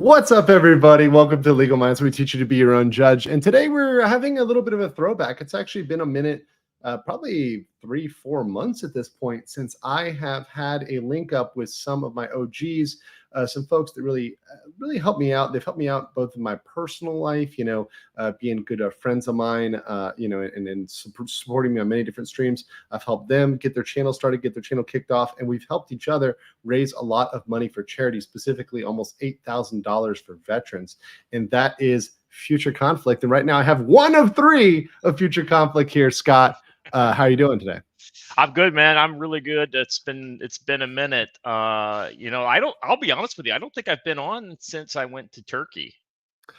What's up, everybody? Welcome to Legal Minds, where we teach you to be your own judge. And today we're having a little bit of a throwback. It's actually been a minute, probably 3-4 months at this point, since I have had a link up with some of my OGs, some folks that really helped me out. They've helped me out both in my personal life, being good friends of mine, and supporting me on many different streams. I've helped them get their channel started, get their channel kicked off, and we've helped each other raise a lot of money for charity, specifically almost $8,000 for veterans. And that is Future Conflict. And right now I have one of three of Future Conflict here. Scott, how are you doing today? I'm good, man. I'm really good. It's been a minute. I'll be honest with you. I don't think I've been on since I went to Turkey.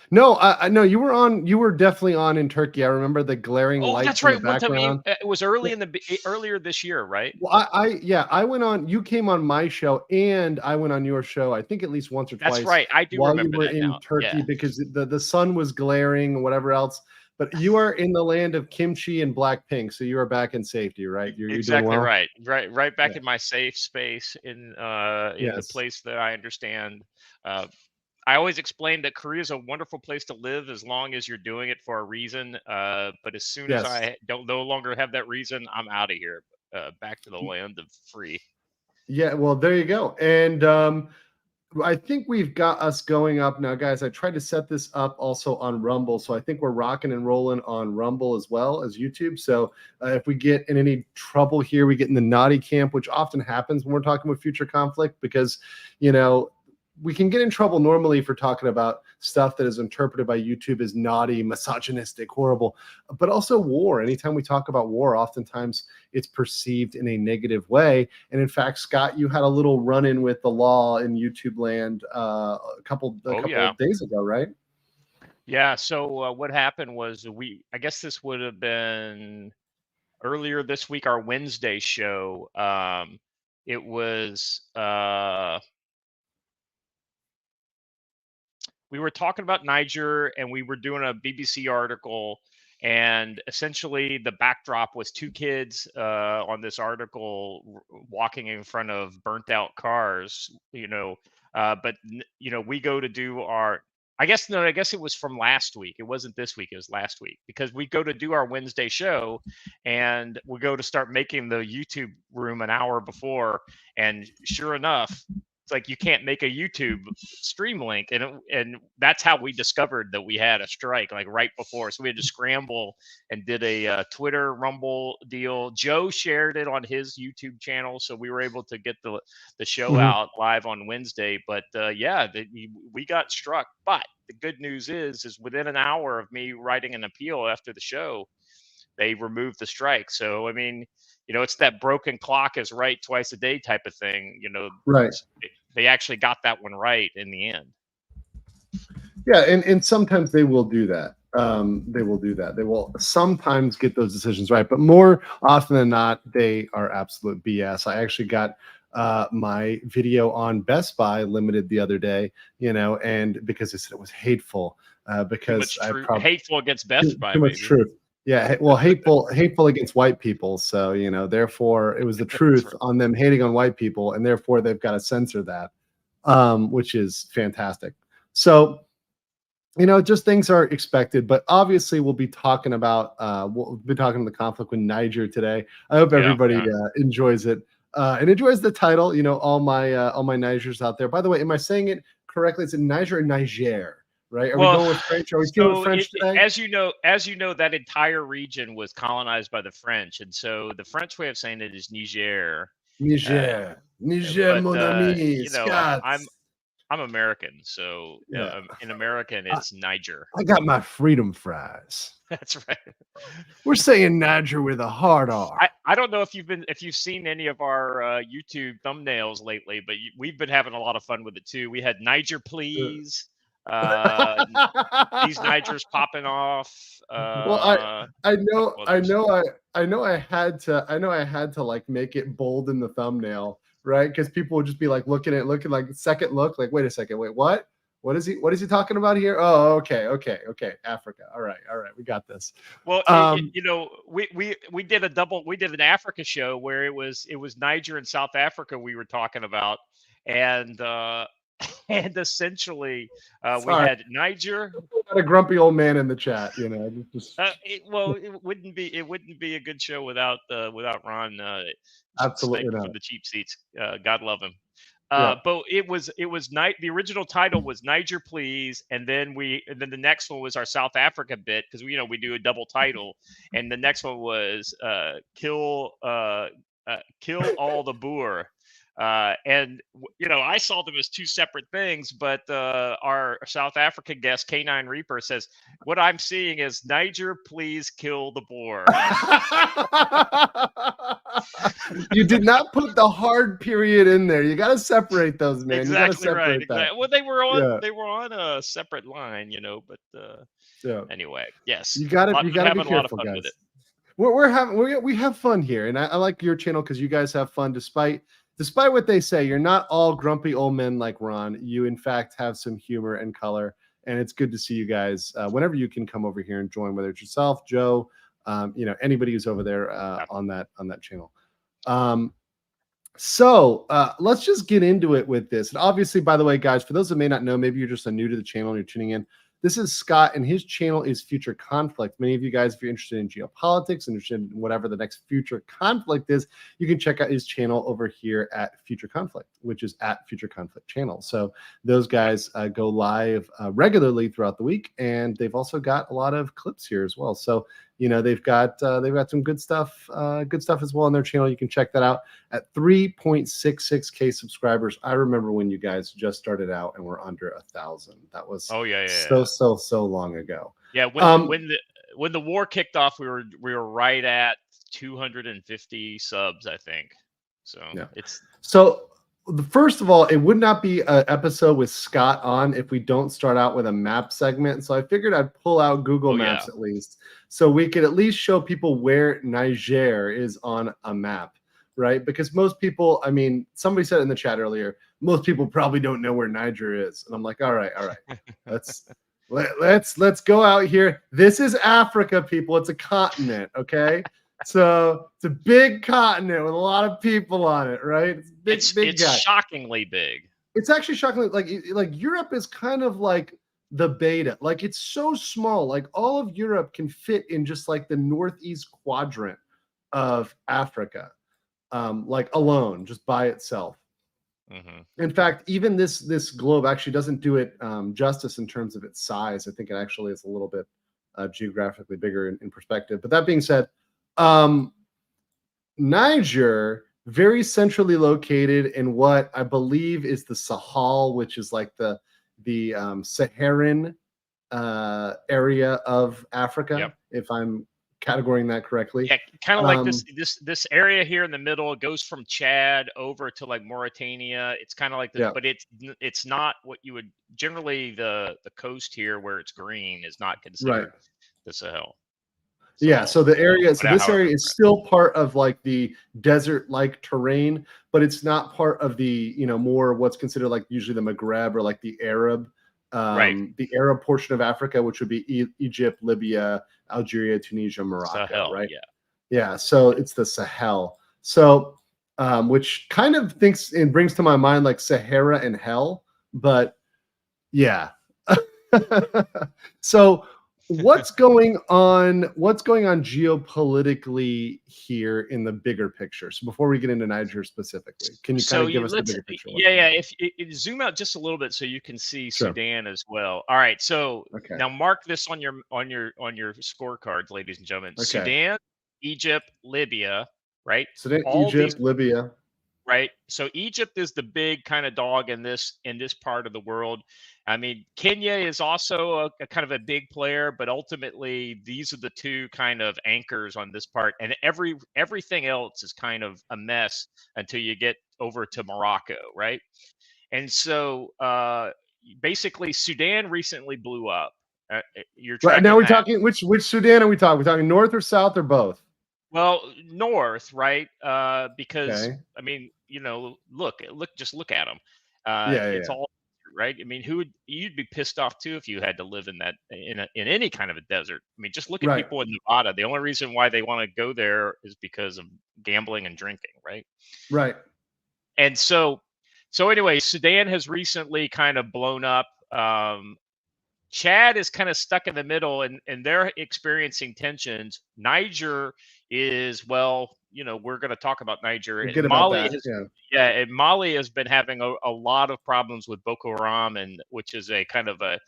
No, I know you were on. You were definitely on in Turkey. I remember the glaring lights. That's right. In the background. It was earlier this year, right? Well, I went on. You came on my show, and I went on your show. I think at least once or twice. That's right. I do remember while you were in Turkey, because the sun was glaring and whatever else. But you are in the land of kimchi and Blackpink, so you are back in safety, right? You're exactly doing well? right back in my safe space in the place that I understand. I always explain that Korea is a wonderful place to live as long as you're doing it for a reason. But as soon as I no longer have that reason, I'm out of here, back to the land of free. Yeah, well, there you go. And I think we've got us going up now, guys. I tried to set this up also on Rumble, so I think we're rocking and rolling on Rumble as well as YouTube. So if we get in any trouble here, we get in the naughty camp, which often happens when we're talking about future conflict, because we can get in trouble normally for talking about stuff that is interpreted by YouTube as naughty, misogynistic, horrible, but also war. Anytime we talk about war, oftentimes it's perceived in a negative way. And in fact, Scott, you had a little run-in with the law in YouTube land a couple of days ago, right? Yeah. So what happened was I guess this would have been earlier this week, our Wednesday show. It was we were talking about Niger, and we were doing a BBC article, and essentially the backdrop was two kids on this article walking in front of burnt out cars, but we go to do our I guess it was from last week. It wasn't this week, it was last week, because we go to do our Wednesday show and we go to start making the YouTube room an hour before, and sure enough, it's like you can't make a YouTube stream link, and that's how we discovered that we had a strike, like right before. So we had to scramble and did a Twitter Rumble deal. Joe shared it on his YouTube channel, so we were able to get the show out live on Wednesday. But we got struck. But the good news is within an hour of me writing an appeal after the show, they removed the strike. So I mean, it's that broken clock is right twice a day type of thing. Right. They actually got that one right in the end. Yeah, and sometimes they will do that. They will do that. They will sometimes get those decisions right, but more often than not, they are absolute BS. I actually got my video on Best Buy limited the other day, and because they said it was hateful, because hateful against Best Buy. Too much truth. Yeah, well, hateful against white people. So, therefore, it was the truth on them hating on white people, and therefore they've got to censor that, which is fantastic. So, just things are expected, but obviously we'll be talking about the conflict with Niger today. I hope everybody enjoys it and enjoys the title. All my Nigers out there. By the way, am I saying it correctly? Is it Niger or Niger? Right? Are we going with French? Are we doing French today? As you know, that entire region was colonized by the French, and so the French way of saying it is Niger. Niger, mon ami. I'm American, so in American it's Niger. I got my freedom fries. That's right. We're saying Niger with a hard R. I don't know if you've seen any of our YouTube thumbnails lately, but we've been having a lot of fun with it too. We had Niger, please. These Nigers popping off. Well, I know I had to like make it bold in the thumbnail, right? Because people would just be like looking like second look, like, wait a second, wait, what is he talking about here? Oh, okay, Africa. All right, we got this. Well, we did an Africa show where it was Niger and South Africa we were talking about, and And essentially, we Sorry, had Niger. got a grumpy old man in the chat. Just It wouldn't be a good show without Ron absolutely sniping from not. the cheap seats. God love him. Yeah. But it was night. The original title was Niger, please, and then the next one was our South Africa bit, because we do a double title, and the next one was kill all the Boer. And I saw them as two separate things, but our South African guest, K9 Reaper, says, "What I'm seeing is Niger, please kill the Boer." You did not put the hard period in there. You got to separate those, man. You got to Exactly right. separate that. Well, they were on Yeah. they were on a separate line, but Yeah. anyway, yes, You got to be having a lot of careful, fun guys. with it. We have fun here, and I like your channel because you guys have fun despite what they say. You're not all grumpy old men like Ron. You in fact have some humor and color, and it's good to see you guys whenever you can come over here and join, whether it's yourself, Joe, anybody who's over there on that channel. So let's just get into it with this. And obviously, by the way, guys, for those that may not know, maybe you're just new to the channel and you're tuning in. This is Scott, and his channel is Future Conflict. Many of you guys, if you're interested in geopolitics, interested in whatever the next future conflict is, you can check out his channel over here at Future Conflict, which is at Future Conflict Channel. So those guys go live regularly throughout the week, and they've also got a lot of clips here as well. So they've got some good stuff as well on their channel. You can check that out at 3.66K subscribers. I remember when you guys just started out and were under 1,000. That was so long ago. Yeah, when the war kicked off, we were right at 250 subs, I think. So yeah. So first of all, it would not be an episode with Scott on if we don't start out with a map segment. So I figured I'd pull out Google Maps at least, so we could at least show people where Niger is on a map, right? Because most people, somebody said in the chat earlier, most people probably don't know where Niger is. And I'm like, all right. let's go out here. This is Africa, people. It's a continent, okay? So it's a big continent with a lot of people on it, right? It's big. It's shockingly big. It's actually shockingly like Europe is kind of like the beta. Like it's so small. Like all of Europe can fit in just like the northeast quadrant of Africa, like alone, just by itself. Mm-hmm. In fact, even this globe actually doesn't do it justice in terms of its size. I think it actually is a little bit geographically bigger in perspective. But that being said, Niger, very centrally located in what I believe is the Sahel, which is like the Saharan area of Africa, if I'm categorizing that correctly. Yeah, kind of like this area here in the middle. It goes from Chad over to like Mauritania. It's kind of like this, but it's not what you would generally the coast here where it's green is not considered the Sahel. So the area, this area is still part of like the desert-like terrain, but it's not part of the more what's considered like usually the Maghreb or like the Arab portion of Africa, which would be Egypt, Libya, Algeria, Tunisia, Morocco, Sahel, right? Yeah. So it's the Sahel. So which kind of thinks and brings to my mind like Sahara and hell, but yeah. So what's going on geopolitically here in the bigger picture? So before we get into Niger specifically, can you kind of give us the bigger picture? If zoom out just a little bit so you can see Sudan as well. All right, so now mark this on your scorecards, ladies and gentlemen. Sudan, Egypt, Libya, right? Sudan, Egypt, Libya. Right. So Egypt is the big kind of dog in this part of the world. I mean, Kenya is also a kind of a big player, but ultimately these are the two kind of anchors on this part, and everything else is kind of a mess until you get over to Morocco, right? And so basically Sudan recently blew up. You're tracking now we're talking which Sudan are we talking? We're talking north or south or both? Well, north, right? Because I mean, look at them. It's all right. I mean, you'd be pissed off too if you had to live in that in any kind of a desert. I mean, just look at people in Nevada. The only reason why they want to go there is because of gambling and drinking, right? Right. And so So anyway, Sudan has recently kind of blown up. Chad is kind of stuck in the middle, and they're experiencing tensions. Niger is, well, we're going to talk about Niger. And Forget about Mali that. has, Yeah. yeah, and Mali has been having a lot of problems with Boko Haram, and which is a kind of a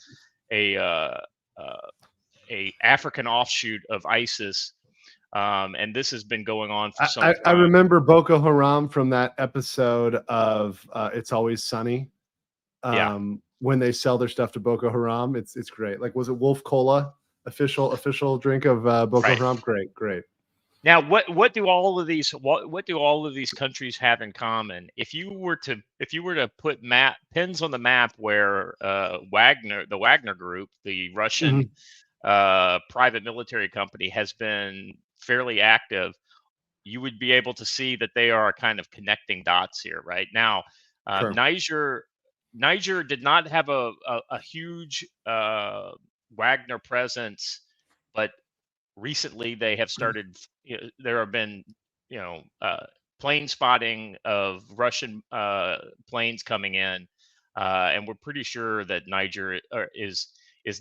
African offshoot of ISIS. And this has been going on for some I time. remember Boko Haram from that episode of It's Always Sunny. Yeah. When they sell their stuff to Boko Haram, it's great. Like, was it Wolf Cola, official drink of Boko Right. Haram? Great. Now, what do all of these countries have in common? If you were to put pins on the map where the Wagner Group, the Russian private military company, has been fairly active, you would be able to see that they are kind of connecting dots here. Right now, Sure. Niger did not have a huge Wagner presence, but recently they have started. There have been plane spotting of Russian planes coming in, and we're pretty sure that Niger is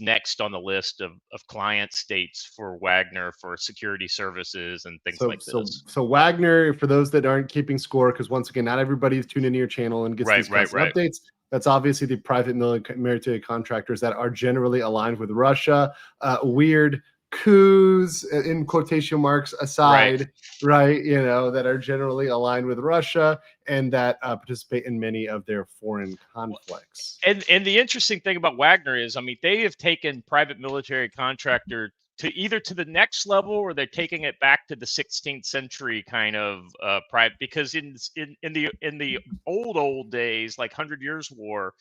next on the list of client states for Wagner for security services and things like this. So Wagner, for those that aren't keeping score, because once again, not everybody's tuned into your channel and gets these constant updates. That's obviously the private military contractors that are generally aligned with Russia. Weird coups, in quotation marks aside, right? That are generally aligned with Russia and that participate in many of their foreign conflicts. And the interesting thing about Wagner is, I mean, they have taken private military contractor to either to the next level, or they're taking it back to the 16th century kind of private. Because in the old days, like 100 Years' War,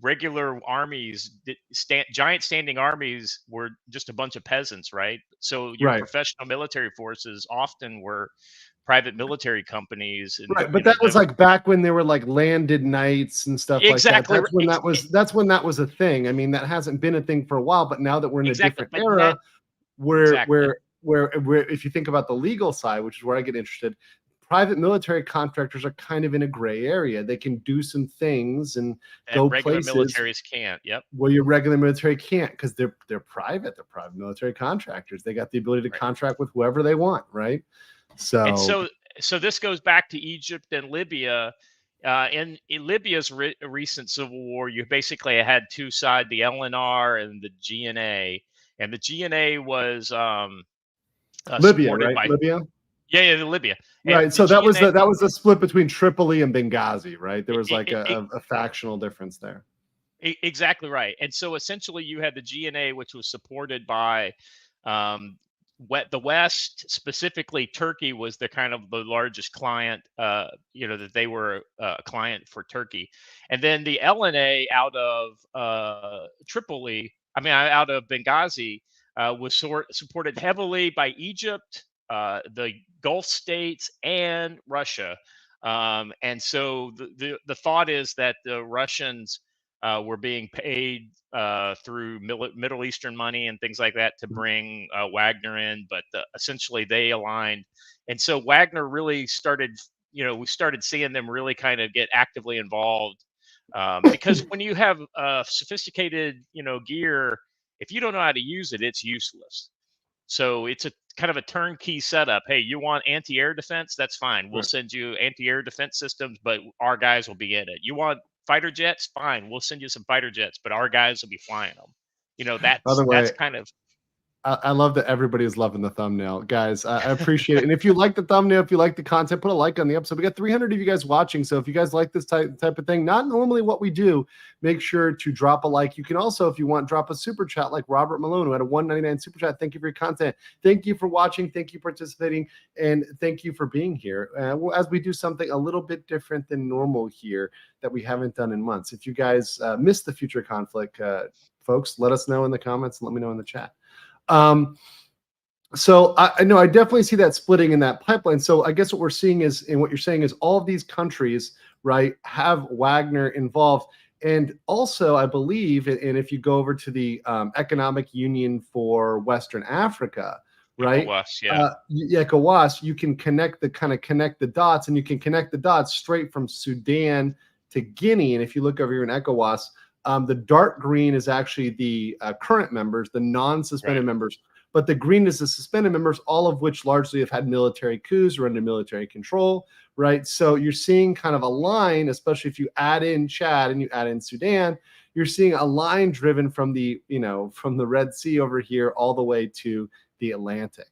regular armies, giant standing armies, were just a bunch of peasants, right? So your professional military forces often were private military companies, and, right, but that was like back when there were like landed knights and stuff like that. That's when that was a thing. I mean, that hasn't been a thing for a while, but now that we're in a different era, where if you think about the legal side, which is where I get interested, private military contractors are kind of in a gray area. They can do some things and go places militaries can't. Yep. Well, your regular military can't, because they're private. They're private military contractors. They got the ability to contract with whoever they want, right? So this goes back to Egypt and Libya. In Libya's recent civil war, you basically had two sides: the LNR and the GNA. And the GNA was Libya, right? Libya. Yeah, Libya. Right. So that was the split between Tripoli and Benghazi, right? There was like a factional difference there. Exactly right. And so essentially, you had the GNA, which was supported by the West, specifically Turkey, was the kind of the largest client, that they were a client for Turkey. And then the LNA out of out of Benghazi, was supported heavily by Egypt, the Gulf states, and Russia. And so the thought is that the Russians were being paid through Middle Eastern money and things like that to bring Wagner in, but essentially they aligned. And so Wagner really started, we started seeing them really kind of get actively involved, because when you have sophisticated, gear, if you don't know how to use it, it's useless. So it's a kind of a turnkey setup. Hey, you want anti-air defense? That's fine. We'll send you anti-air defense systems, but our guys will be in it. You want fighter jets? Fine. We'll send you some fighter jets, but our guys will be flying them. That's kind of. I love that everybody is loving the thumbnail, guys. I appreciate it. And if you like the thumbnail, if you like the content, put a like on the episode. We got 300 of you guys watching. So if you guys like this type of thing, not normally what we do, make sure to drop a like. You can also, if you want, drop a super chat like Robert Malone, who had a $1.99 super chat. Thank you for your content. Thank you for watching. Thank you for participating. And thank you for being here. As we do something a little bit different than normal here that we haven't done in months. If you guys missed the future conflict, folks, let us know in the comments and let me know in the chat. So I know I definitely see that splitting in that pipeline. So I guess what we're seeing is, and what you're saying is, all of these countries, right, have Wagner involved. And also, I believe, and if you go over to the Economic Union for Western Africa, right? ECOWAS, ECOWAS, you can connect the dots, and you can connect the dots straight from Sudan to Guinea. And if you look over here in ECOWAS, the dark green is actually the current members, the non-suspended members, but the green is the suspended members, all of which largely have had military coups or under military control, right? So you're seeing kind of a line, especially if you add in Chad and you add in Sudan, you're seeing a line driven from the, from the Red Sea over here all the way to the Atlantic.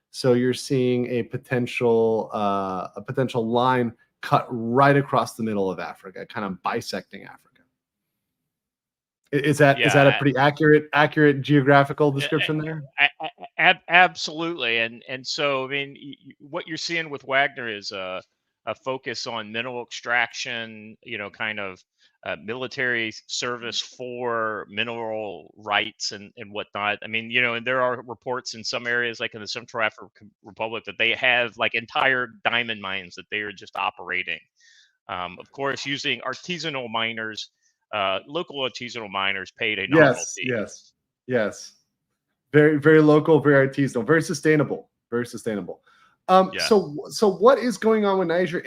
So you're seeing a potential line cut right across the middle of Africa, kind of bisecting Africa. Is that a pretty accurate geographical description there? Absolutely, and so I mean, what you're seeing with Wagner is a focus on mineral extraction, kind of military service for mineral rights and whatnot. I mean, and there are reports in some areas, like in the Central African Republic, that they have like entire diamond mines that they are just operating. Of course, using artisanal miners. Local artisanal miners paid a nominal fee. Yes. Very, very local, very artisanal, very sustainable, So what is going on with Niger?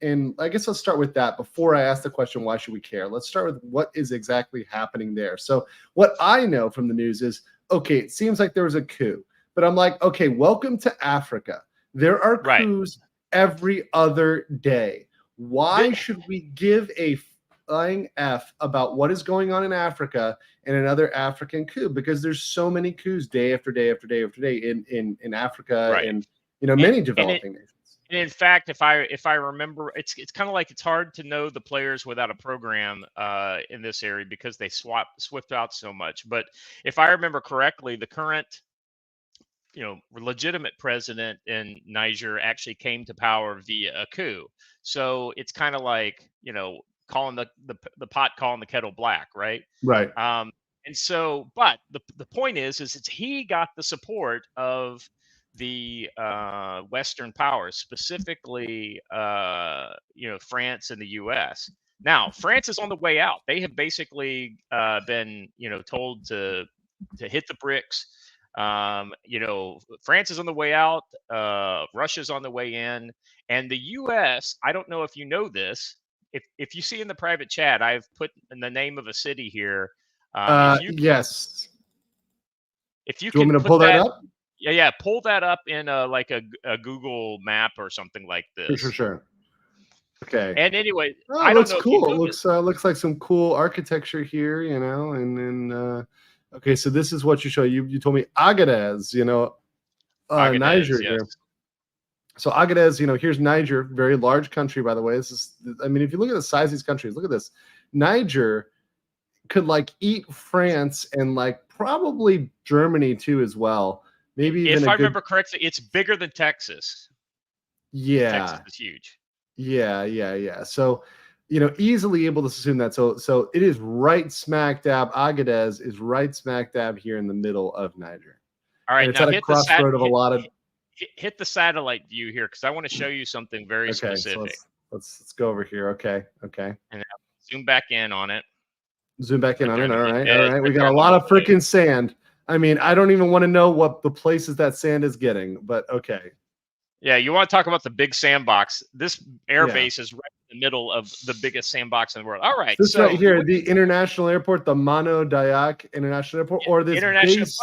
And I guess let's start with that before I ask the question, why should we care? Let's start with what is exactly happening there. So what I know from the news is, okay, it seems like there was a coup, but I'm like, okay, welcome to Africa. There are coups every other day. Why should we give a flying F about what is going on in Africa and another African coup? Because there's so many coups day after day after day after day in Africa and many developing nations. And in fact, if I remember, it's kind of like it's hard to know the players without a program in this area because they swift out so much. But if I remember correctly, the current legitimate president in Niger actually came to power via a coup. So it's kind of like calling the pot calling the kettle black, right? Right. And so, but the point is it's he got the support of the Western powers, specifically France and the U.S. Now, France is on the way out. They have basically been told to hit the bricks. France is on the way out. Russia's on the way in, and the U.S. I don't know if you know this. If you see in the private chat, I've put in the name of a city here. Yes. If you can, want me to pull that up? Yeah, pull that up in like a Google map or something like this. For sure. Okay. And anyway, I don't know. Cool. It looks like some cool architecture here, and then okay, so this is what you show. You told me Agadez, Agadez, Niger yes. here. So Agadez, here's Niger, very large country, by the way. This is, I mean, if you look at the size of these countries, look at this. Niger could eat France and probably Germany too as well. Maybe even if I remember correctly, it's bigger than Texas. Yeah, Texas is huge. Yeah. So, easily able to assume that. So it is right smack dab. Agadez is right smack dab here in the middle of Niger. All right, and it's at a crossroad of a lot of. Hit the satellite view here because I want to show you something very specific. So let's go over here. Okay. And zoom back in on it. Zoom back in on it. All right. We got a lot of freaking sand. I mean, I don't even want to know what the places that sand is getting, but okay. Yeah, you want to talk about the big sandbox. This air base is right in the middle of the biggest sandbox in the world. All right. This right here, the international airport, the Mano Dayak International Airport, or this base.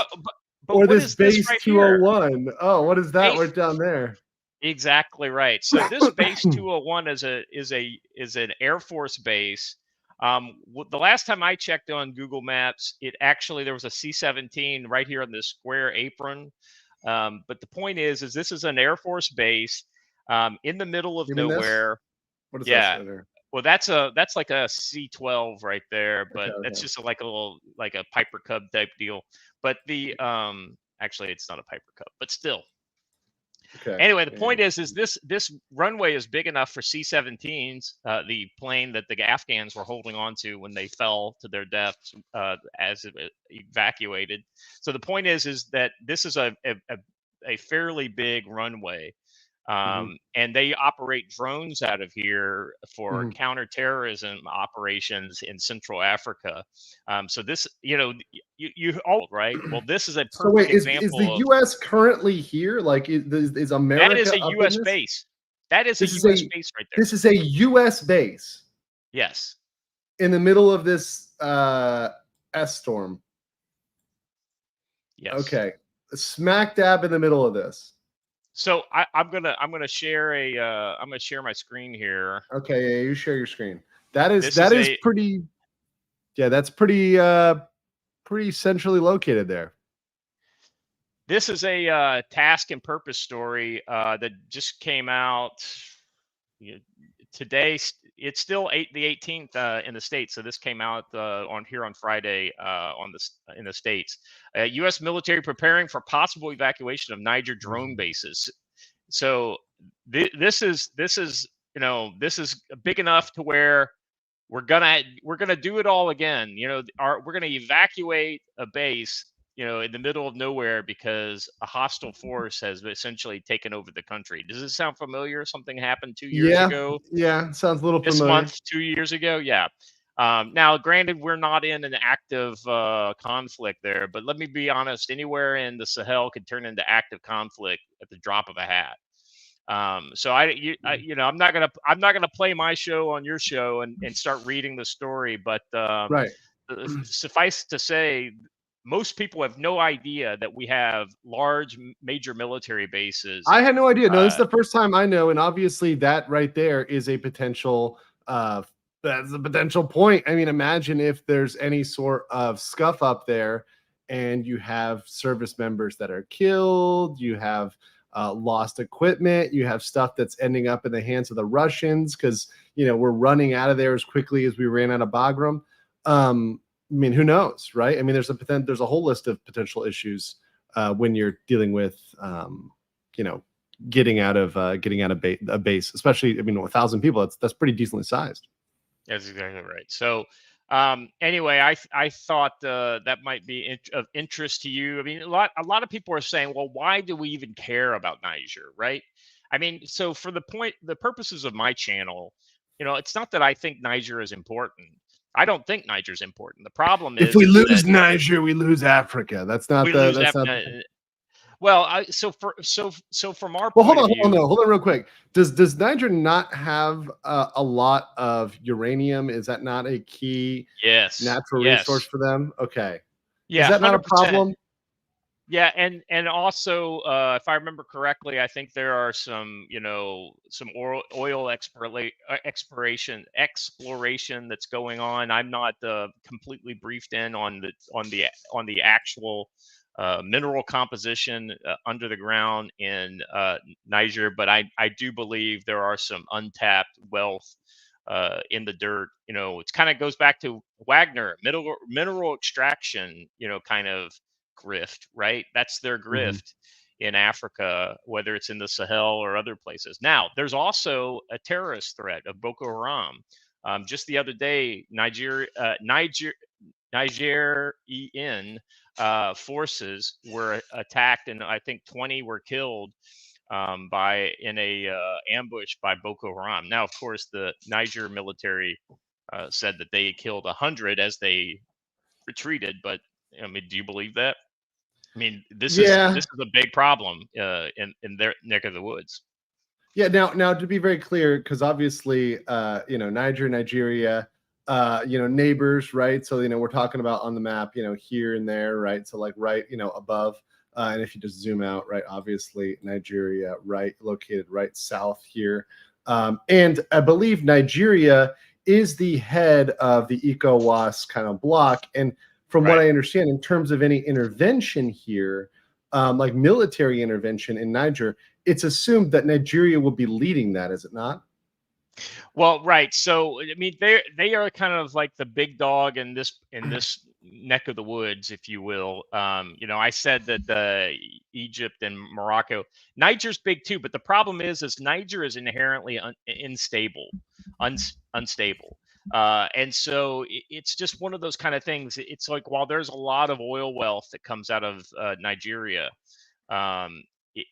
Or this base right 201. Here? Oh, what is that right down there? Exactly right. So this base 201 is an Air Force base. The last time I checked on Google Maps, there was a C-17 right here on this square apron. But the point is this is an Air Force base in the middle of nowhere. What is that? Well, that's like a C-12 right there, but that's just like a little a Piper Cub type deal. But the actually it's not a Piper Cub, but still. Okay. Anyway, the point is this runway is big enough for C-17s, the plane that the Afghans were holding on to when they fell to their deaths as it evacuated. So the point is that this is a fairly big runway. And they operate drones out of here for counterterrorism operations in Central Africa. So this, you all right. Well, this is a perfect example. Is the U.S. currently here? Is America? That is a U.S. base. That is a U.S. base right there. This is a U.S. base. Yes. In the middle of this S storm. Yes. Okay. Smack dab in the middle of this. So I'm gonna share I'm gonna share my screen here. Okay, yeah, you share your screen. That is a pretty, yeah, that's pretty centrally located there. This is a task and purpose story that just came out today. It's still the 18th in the States. So this came out on Friday in the States. U.S. military preparing for possible evacuation of Niger drone bases. So this is this is big enough to where we're gonna do it all again. We're gonna evacuate a base, in the middle of nowhere because a hostile force has essentially taken over the country. Does this sound familiar? Something happened 2 years Yeah, ago. yeah, sounds a little This familiar. month, 2 years ago, yeah. Now, granted, we're not in an active conflict there, but let me be honest: anywhere in the Sahel could turn into active conflict at the drop of a hat. So I'm not gonna play my show on your show and start reading the story, but Right. suffice to say, most people have no idea that we have large major military bases. I had no idea. No, this is Uh, the first time I know, and obviously that right there is a potential that's a potential point. I mean, imagine if there's any sort of scuff up there and you have service members that are killed, you have lost equipment, you have stuff that's ending up in the hands of the Russians because we're running out of there as quickly as we ran out of Bagram. I mean, who knows, right? I mean, there's a whole list of potential issues when you're dealing with getting out of a base, especially, I mean, 1,000 people, that's pretty decently sized. That's exactly right. So, anyway, I thought that might be of interest to you. I mean, a lot of people are saying, well, why do we even care about Niger, right? I mean, so for the purposes of my channel, it's not that I think Niger is important. I don't think Niger is important. The problem If is we that lose Niger, we lose Africa. That's not we the lose that's that. not Well, so from our Well, point of view, hold on real quick. Does Niger not have a lot of uranium? Is that not a key yes, natural resource yes, for them? Okay. Is yeah, that not a 100%. problem? Yeah, and also, if I remember correctly, I think there are some, some oil exploration that's going on. I'm not completely briefed in on the actual mineral composition under the ground in Niger, but I do believe there are some untapped wealth in the dirt. It kind of goes back to Wagner, mineral extraction, kind of grift, right? That's their Mhm. grift in Africa, whether it's in the Sahel or other places. Now, there's also a terrorist threat of Boko Haram. Just the other day, Nigerian forces were attacked, and I think 20 were killed in a ambush by Boko Haram. Now, of course, the Niger military said that they killed 100 as they retreated, but I mean, do you believe that? I mean, this is Yeah. this is a big problem in their neck of the woods. Yeah, now to be very clear, because obviously, Nigeria, neighbors, right? So we're talking about on the map, here and there, right? So like right, above, and if you just zoom out, right, obviously Nigeria, right, located right south here, and I believe Nigeria is the head of the ECOWAS kind of block, and from what Right. I understand, in terms of any intervention here, like military intervention in Niger, it's assumed that Nigeria will be leading that, is it not? Well, right. So I mean, they are kind of like the big dog in this neck of the woods, if you will. I said that Egypt and Morocco, Niger's big too, but the problem is Niger is inherently unstable, unstable. And so it's just one of those kind of things. It's like while there's a lot of oil wealth that comes out of Nigeria,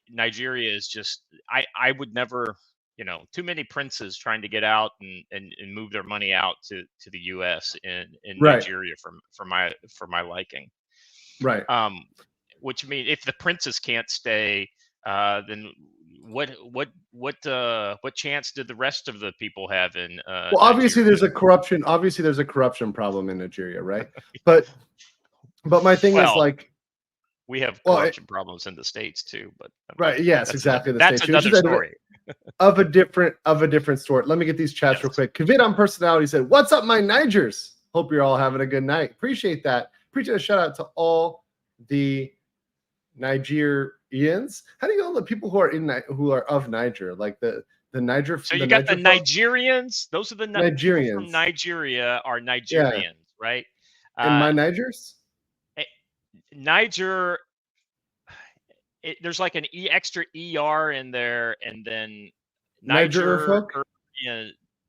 Nigeria is just I would never, too many princes trying to get out and move their money out to the U.S. in Right, Nigeria for my liking. right. Um, which means if the princes can't stay, then what chance did the rest of the people have in Well, obviously Nigeria? there's a corruption problem in Nigeria, right? But my thing is Well, like, we have well, corruption problems in the States too, but I mean, right? Yes, exactly. The that's state another story. of a different sort. Let me get these chats real quick. Kavit on personality said, "What's up, my Nigers? Hope you're all having a good night. Appreciate that. Appreciate a shout out to all the Nigerians. How do you know the people who are of Niger, like the Niger? So the you got Niger the folk? Nigerians. Those are the people Nigerians from Nigeria are Nigerians, Yeah. right? And my Nigers? Niger. There's like an extra er in there, and then Niger folk?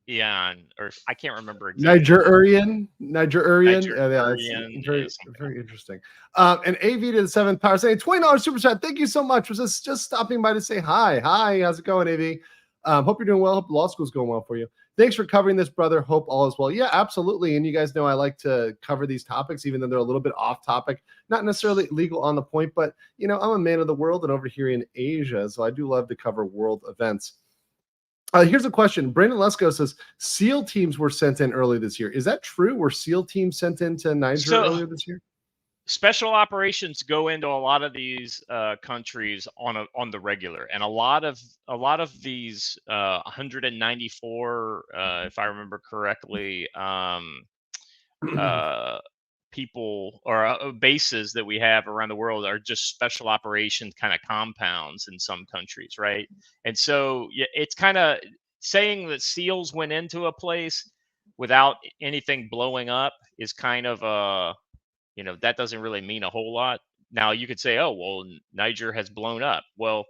Yeah, or I can't remember exactly. Nigerian. Yeah, Nigerian, very interesting. And AV to the seventh power saying $20 super chat. Thank you so much. Was this just stopping by to say hi? Hi, how's it going, AV? Hope you're doing well. Hope law school's going well for you. Thanks for covering this, brother. Hope all is well. Yeah, absolutely. And you guys know I like to cover these topics, even though they're a little bit off topic, not necessarily legal on the point, but I'm a man of the world and over here in Asia, so I do love to cover world events. Here's a question. Brandon Lesko says SEAL teams were sent in early this year. Is that true? Were SEAL teams sent into Niger earlier this year? Special operations go into a lot of these countries on the regular, and a lot of these 194, if I remember correctly, people or bases that we have around the world are just special operations kind of compounds in some countries, right? And so it's kind of saying that SEALs went into a place without anything blowing up is kind of that doesn't really mean a whole lot. Now you could say, oh well, Niger has blown up. Well,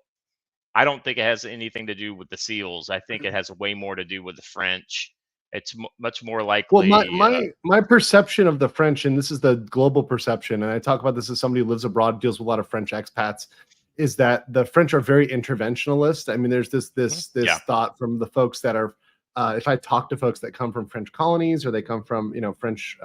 I don't think it has anything to do with the SEALs. I think it has way more to do with the French. It's much more likely. Well, my perception of the French, and this is the global perception, and I talk about this as somebody who lives abroad, deals with a lot of French expats, is that the French are very interventionalist. I mean, there's this thought from the folks that are, if I talk to folks that come from French colonies or they come from French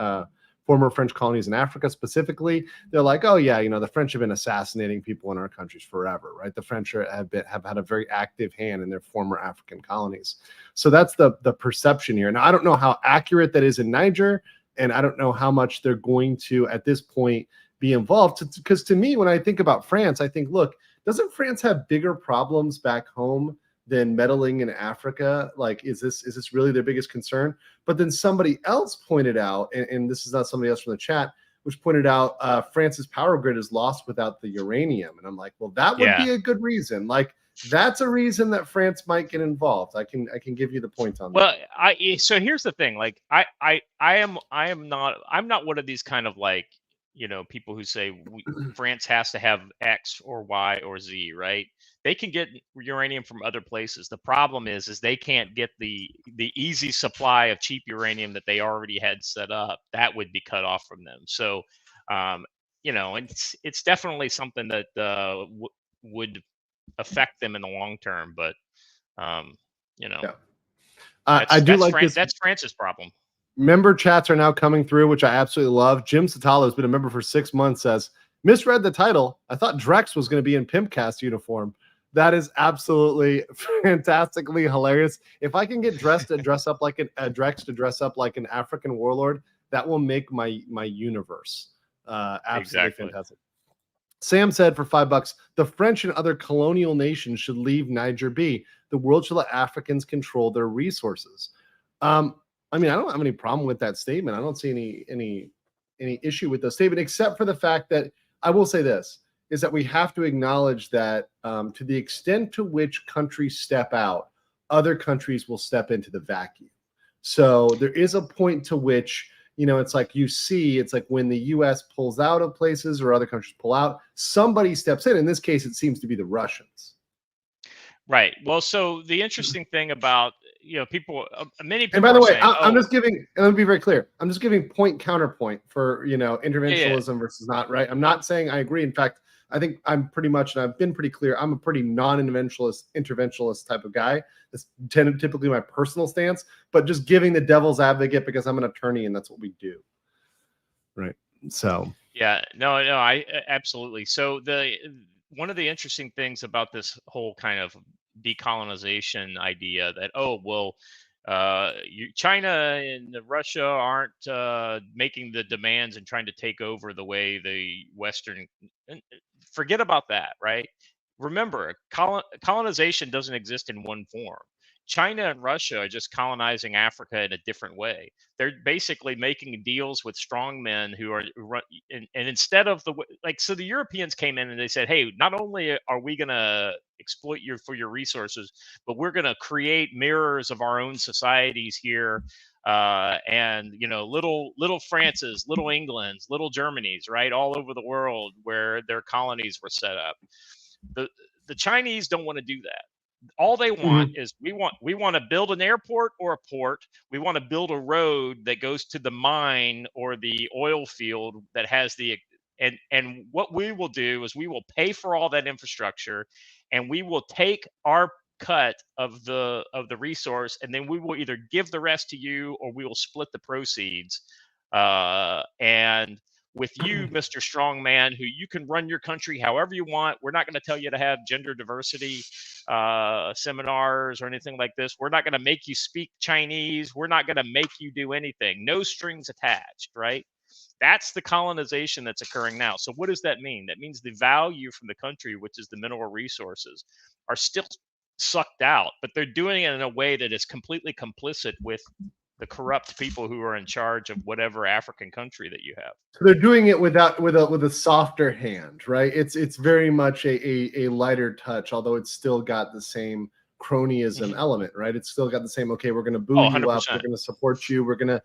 former French colonies in Africa specifically, they're like, oh yeah, the French have been assassinating people in our countries forever, right? The French have had a very active hand in their former African colonies. So that's the perception here. Now, I don't know how accurate that is in Niger, and I don't know how much they're going to, at this point, be involved. Because to me, when I think about France, I think, look, doesn't France have bigger problems back home than meddling in Africa? Like, is this really their biggest concern? But then somebody else pointed out, and this is not somebody else from the chat, which pointed out France's power grid is lost without the uranium. And I'm like, well, that would be a good reason. Like, that's a reason that France might get involved. I can give you the point on that. Well, so here's the thing. Like, I'm not one of these kind of like, people who say France has to have X or Y or Z, right? They can get uranium from other places. The problem is they can't get the easy supply of cheap uranium that they already had set up. That would be cut off from them. So, and it's definitely something that would affect them in the long term. But, I do like this. That's France's problem. Member chats are now coming through, which I absolutely love. Jim Satalo has been a member for 6 months, says, misread the title. I thought Drex was going to be in Pimpcast uniform. That is absolutely fantastically hilarious. If I can get Drex to dress up like an African warlord, that will make my universe. Absolutely fantastic. Sam said for $5, the French and other colonial nations should leave Niger be. The world should let Africans control their resources. I mean, I don't have any problem with that statement. I don't see any issue with the statement, except for the fact that I will say this, is that we have to acknowledge that to the extent to which countries step out, other countries will step into the vacuum. So there is a point to which, it's like when the US pulls out of places or other countries pull out, somebody steps in. In this case, it seems to be the Russians. Right. Well, so the interesting thing about, people, many people. And by the way, I'm just giving, and let me be very clear, I'm just giving point counterpoint for, interventionism versus not, right? I'm not saying I agree. In fact, I think I'm pretty much, and I've been pretty clear, I'm a pretty interventionalist type of guy. That's typically my personal stance, but just giving the devil's advocate because I'm an attorney and that's what we do. Right. So. Yeah, no, I absolutely. So one of the interesting things about this whole kind of decolonization idea that, oh, well, China and Russia aren't making the demands and trying to take over the way the Western. Forget about that, right? Remember, colonization doesn't exist in one form. China and Russia are just colonizing Africa in a different way. They're basically making deals with strong men who are, and instead of so the Europeans came in and they said, hey, not only are we going to exploit you for your resources, but we're going to create mirrors of our own societies here. And little France's, little England's, little Germany's, right, all over the world where their colonies were set up. The Chinese don't want to do that. All they want is we want to build an airport or a port. We want to build a road that goes to the mine or the oil field that has and what we will do is we will pay for all that infrastructure, and we will take our cut of the resource, and then we will either give the rest to you or we will split the proceeds. And with you, Mr. Strongman, who you can run your country however you want. We're not going to tell you to have gender diversity seminars or anything like this. We're not going to make you speak Chinese. We're not going to make you do anything. No strings attached, right? That's the colonization that's occurring now. So what does that mean? That means the value from the country, which is the mineral resources, are still sucked out, but they're doing it in a way that is completely complicit with the corrupt people who are in charge of whatever African country that you have. So they're doing it with a softer hand, right? It's very much a lighter touch, although it's still got the same cronyism element, right? It's still got the same, okay, we're going to boo you up, we're going to support you, we're going to,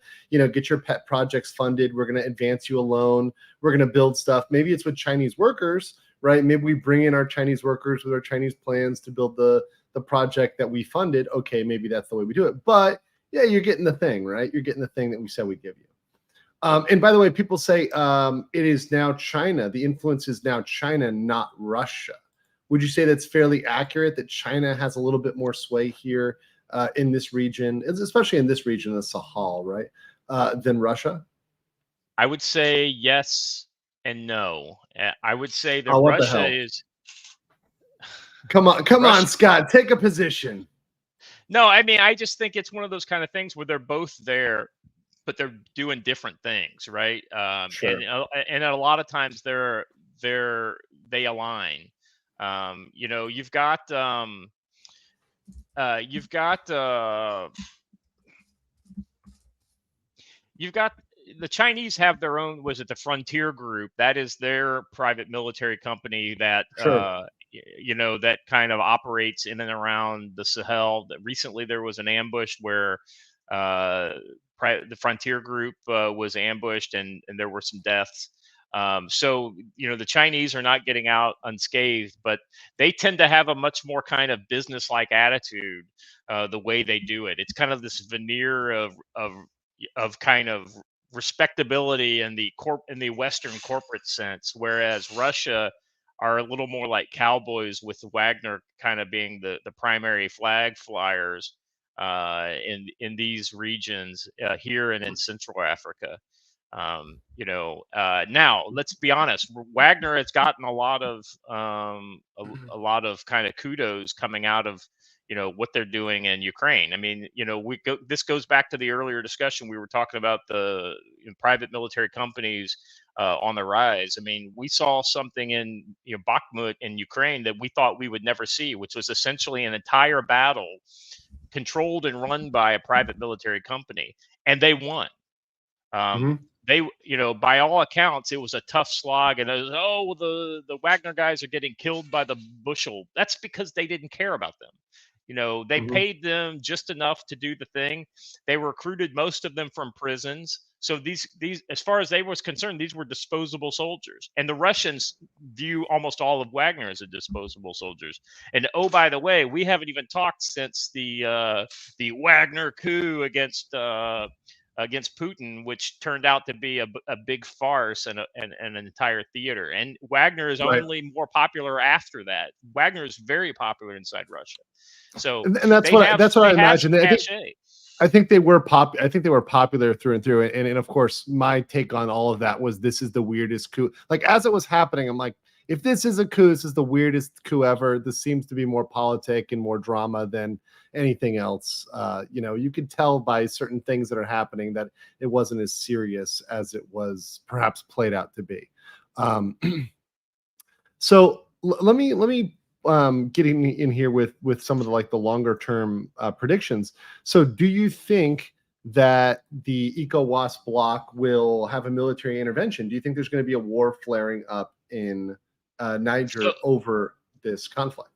get your pet projects funded, we're going to advance you a loan, we're going to build stuff. Maybe it's with Chinese workers, right? Maybe we bring in our Chinese workers with our Chinese plans to build the project that we funded. Okay, maybe that's the way we do it. But yeah, you're getting the thing, right? You're getting the thing that we said we'd give you. And by the way, people say it is now China. The influence is now China, not Russia. Would you say that's fairly accurate, that China has a little bit more sway here in this region, especially in this region, the Sahel, right, than Russia? I would say yes and no. I would say that Russia is... Come on, Scott, take a position. No, I mean, I just think it's one of those kind of things where they're both there, but they're doing different things, right? Sure. And a lot of times they align. You've got the Chinese have their own, was it the Frontier Group? That is their private military company that, sure. That kind of operates in and around the Sahel. Recently, there was an ambush where the Frontier Group was ambushed and there were some deaths. So, the Chinese are not getting out unscathed, but they tend to have a much more kind of business-like attitude the way they do it. It's kind of this veneer of kind of respectability in the Western corporate sense, whereas Russia are a little more like cowboys, with Wagner kind of being the primary flag flyers in these regions here and in Central Africa. Now let's be honest, Wagner has gotten a lot of kind of kudos coming out of what they're doing in Ukraine. I mean, this goes back to the earlier discussion. We were talking about the private military companies on the rise. I mean, we saw something in Bakhmut in Ukraine that we thought we would never see, which was essentially an entire battle controlled and run by a private military company, and they won. They, by all accounts, it was a tough slog, and it was, the Wagner guys are getting killed by the bushel. That's because they didn't care about them. They paid them just enough to do the thing. They recruited most of them from prisons. So these, as far as they was concerned, these were disposable soldiers. And the Russians view almost all of Wagner as a disposable soldiers. And oh, by the way, we haven't even talked since the Wagner coup against Putin, which turned out to be a big farce and an entire theater. And Wagner is only more popular after that. Wagner is very popular inside Russia. So, and that's what I imagine. I think they were popular through and through. And of course, my take on all of that was, this is the weirdest coup. Like, as it was happening, I'm like, if this is a coup, this is the weirdest coup ever. This seems to be more politic and more drama than anything else. You could tell by certain things that are happening that it wasn't as serious as it was perhaps played out to be. So let me get in here with some of the longer term predictions. So do you think that the ECOWAS bloc will have a military intervention? Do you think there's going to be a war flaring up in Niger over this conflict?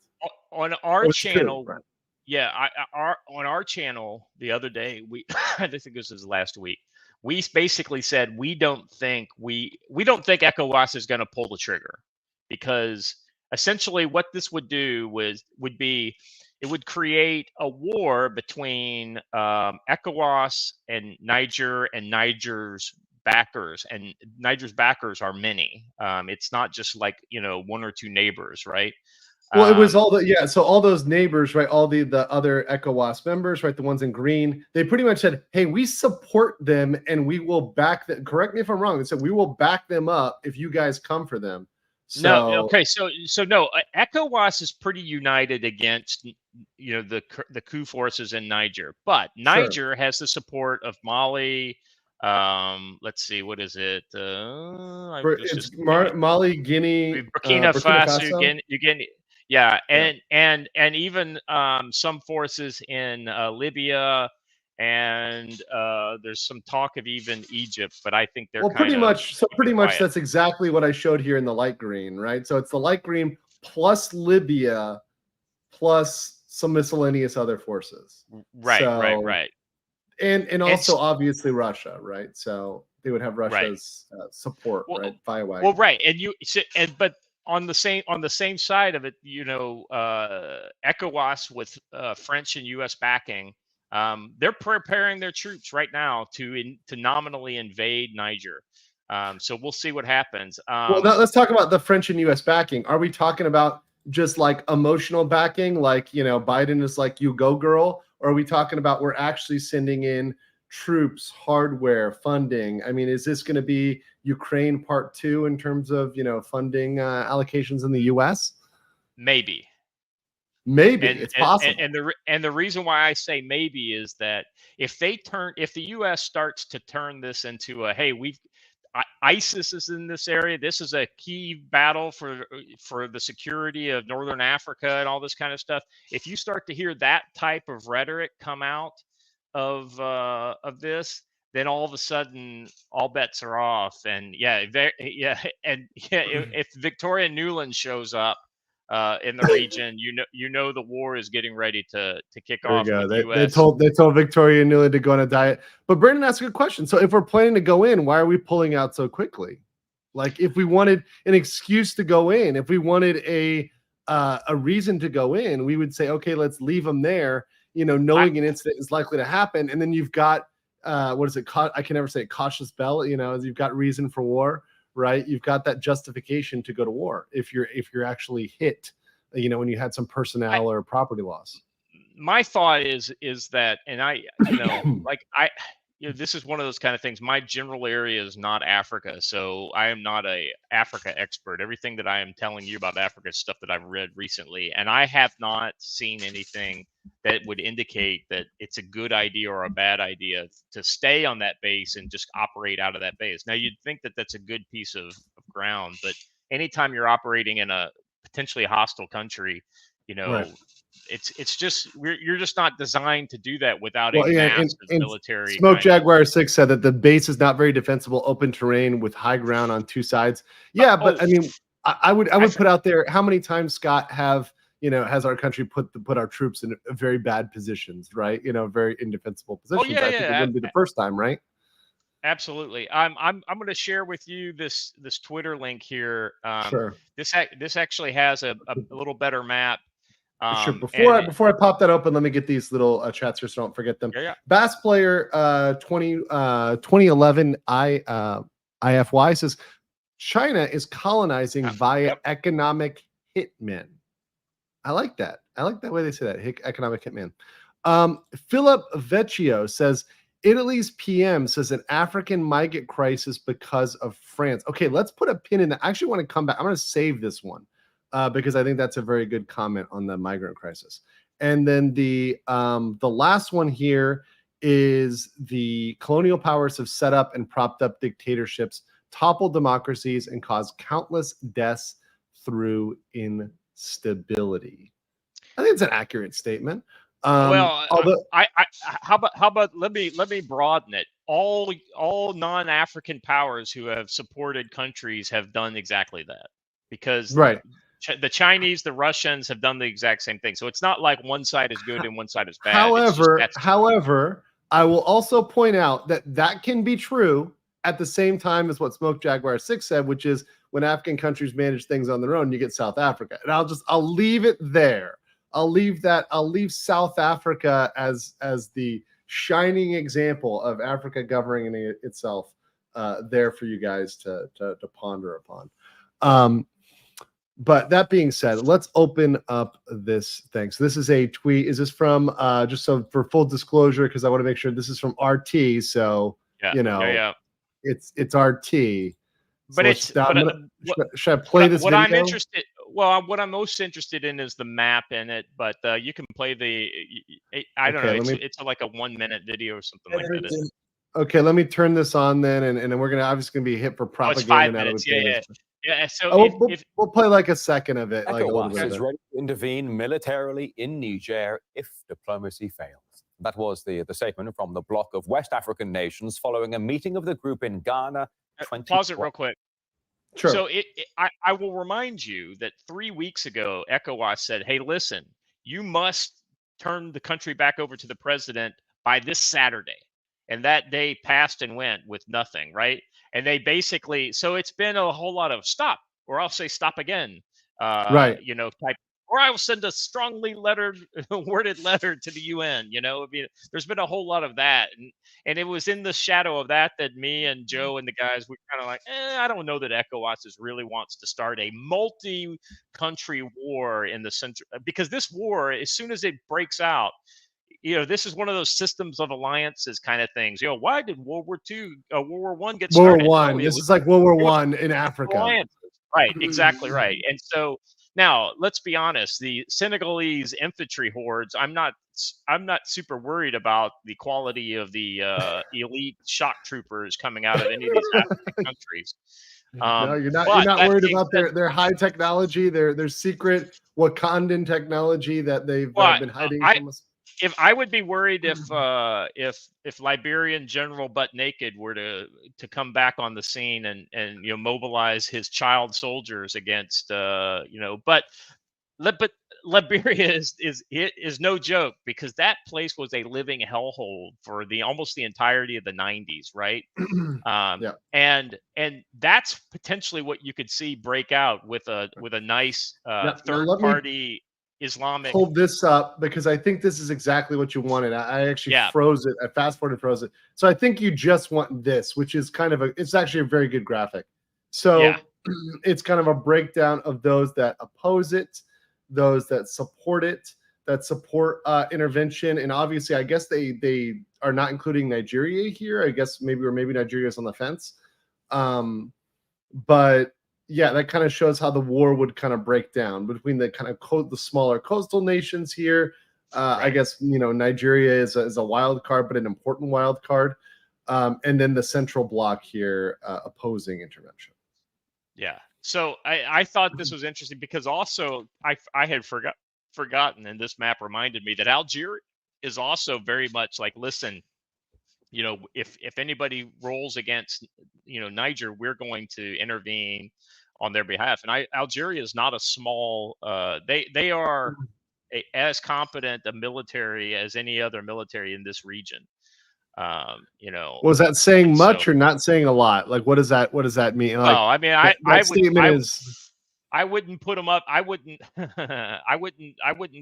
On our channel, right? Yeah, on our channel the other day, I think this was last week. We basically said we don't think ECOWAS is going to pull the trigger, because essentially what this would do would be it would create a war between ECOWAS and Niger's backers, and Niger's backers are many. It's not just like one or two neighbors, right? Well, it was all so all those neighbors, right? All the other ECOWAS members, right? The ones in green, they pretty much said, "Hey, we support them and we will back them." Correct me if I'm wrong. They said we will back them up if you guys come for them. So, no, okay, so no, ECOWAS is pretty united against the coup forces in Niger, but Niger has the support of Mali. Let's see, what is it? It's Mali, Guinea, Burkina Faso, Guinea. Yeah, and even some forces in Libya, and there's some talk of even Egypt, but I think they're pretty much that's exactly what I showed here in the light green, right? So it's the light green plus Libya plus some miscellaneous other forces. Right. And also obviously Russia, right? So they would have Russia's support, right? Via Wagner. Well, right, but on the same side of it, ECOWAS with French and U.S. backing, they're preparing their troops right now to nominally invade Niger. So we'll see what happens. Well, let's talk about the French and U.S. backing. Are we talking about just like emotional backing, like Biden is like, "You go, girl," or are we talking about we're actually sending in troops, hardware, funding? I mean, is this going to be Ukraine part 2 in terms of funding allocations in the U.S.? Maybe it's possible. And the reason why I say maybe is that if the U.S. starts to turn this into ISIS is in this area, this is a key battle for the security of Northern Africa and all this kind of stuff. If you start to hear that type of rhetoric come out of this, then all of a sudden all bets are off. And if Victoria Nuland shows up in the region, the war is getting ready to kick off. They told Victoria Nuland to go on a diet. But Brandon asked a good question. So if we're planning to go in, why are we pulling out so quickly? Like, if we wanted an excuse to go in, if we wanted a reason to go in, we would say, okay, let's leave them there, knowing an incident is likely to happen. And then you've got what is it? I can never say it, cautious bell. You've got reason for war. Right, you've got that justification to go to war if you're actually hit, when you had some personnel or property loss. My thought is that, and this is one of those kind of things. My general area is not Africa, so I am not a Africa expert. Everything that I am telling you about Africa is stuff that I've read recently, and I have not seen anything that would indicate that it's a good idea or a bad idea to stay on that base and just operate out of that base. Now, you'd think that that's a good piece of ground, but anytime you're operating in a potentially hostile country, right. It's just you're just not designed to do that without a massive military. Smoke Jaguar 6 said that the base is not very defensible, open terrain with high ground on two sides. Yeah, but I mean, I would put out there, how many times, Scott, has our country put our troops in very bad positions, right? Very indefensible positions. I think it wouldn't be the first time, right? Absolutely. I'm going to share with you this Twitter link here. Sure. This actually has a little better map. Sure. Before I pop that open, let me get these little chats here so don't forget them. Bass Player 2011 IFY says China is colonizing via economic hitmen. I like that. I like that way they say that. Economic hitman. Philip Vecchio says Italy's PM says an African migrant crisis because of France. Okay, let's put a pin in that. I actually want to come back. I'm going to save this one because I think that's a very good comment on the migrant crisis. And then the last one here is the colonial powers have set up and propped up dictatorships, toppled democracies, and caused countless deaths through instability. I think it's an accurate statement. Well, Although, how about let me broaden it. All non-African powers who have supported countries have done exactly that, because right. the Chinese, the Russians have done the exact same thing. So it's not like one side is good and one side is bad. However, I will also point out that that can be true at the same time as what Smoke Jaguar 6 said, which is when African countries manage things on their own, you get South Africa. And I'll leave it there. I'll leave South Africa as the shining example of Africa governing itself there for you guys to ponder upon. But that being said, let's open up this thing. So this is a tweet. Is this from just so for full disclosure, because I want to make sure this is from RT. So it's RT. But so should I play this video? I'm interested. Well, what I'm most interested in is the map in it. But you can play the. I don't know. It's like a 1-minute video or something like that. Okay, let me turn this on then, and then we're obviously gonna be hit for propaganda. It's 5 minutes. Yeah. So we'll play like a second of it. ECOWAS is ready to intervene militarily in Niger if diplomacy fails. That was the statement from the bloc of West African nations following a meeting of the group in Ghana. Pause it real quick. Sure. So I will remind you that 3 weeks ago, ECOWAS said, hey, listen, you must turn the country back over to the president by this Saturday. And that day passed and went with nothing, right? And they basically, so it's been a whole lot of stop, or I'll say stop again, right? Type, or I will send a strongly worded letter to the UN. I mean, there's been a whole lot of that, and it was in the shadow of that me and Joe and the guys were kind of like, I don't know that ECOWAS really wants to start a multi-country war in the center, because this war, as soon as it breaks out, this is one of those systems of alliances kind of things. Why did World War I get started? World War I. This is like World War I in Africa. Alliances. Right, exactly right. And so now let's be honest, the Senegalese infantry hordes, I'm not super worried about the quality of the elite shock troopers coming out of any of these African countries. No, you're not worried about their high technology, their secret Wakandan technology that they've been hiding from us. If I would be worried if Liberian General Butt Naked were to come back on the scene and mobilize his child soldiers against but Liberia is no joke, because that place was a living hellhole for almost the entirety of the 90s, right? And that's potentially what you could see break out with a nice third party Islamic. Hold this up, because I think this is exactly what you wanted. I actually froze it. I fast forwarded, froze it. So I think you just want this, which is it's actually a very good graphic. So it's kind of a breakdown of those that oppose it, those that support it, that support intervention. And obviously, I guess they are not including Nigeria here. I guess maybe Nigeria is on the fence. But yeah, that kind of shows how the war would kind of break down between the kind of the smaller coastal nations here. I guess Nigeria is a wild card, but an important wild card, and then the central bloc here opposing intervention. Yeah. So I thought this was interesting, because also I had forgotten, and this map reminded me that Algeria is also very much like, listen, if anybody rolls against Niger, we're going to intervene on their behalf. And Algeria is not a small. They are as competent a military as any other military in this region. Was that saying much or not saying a lot? Like, what does that mean? Like, I mean, I wouldn't put them up. I wouldn't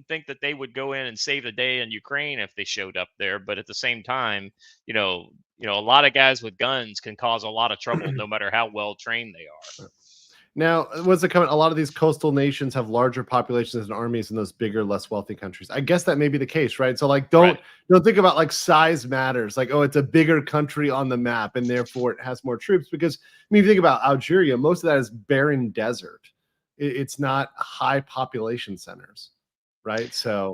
think that they would go in and save the day in Ukraine if they showed up there. But at the same time, a lot of guys with guns can cause a lot of trouble no matter how well trained they are. Now, what's the comment? A lot of these coastal nations have larger populations and armies than those bigger, less wealthy countries. I guess that may be the case, right? So, like, don't think about like size matters. Like, oh, it's a bigger country on the map, and therefore it has more troops. Because I mean, if you think about Algeria, most of that is barren desert. It's not high population centers, right? So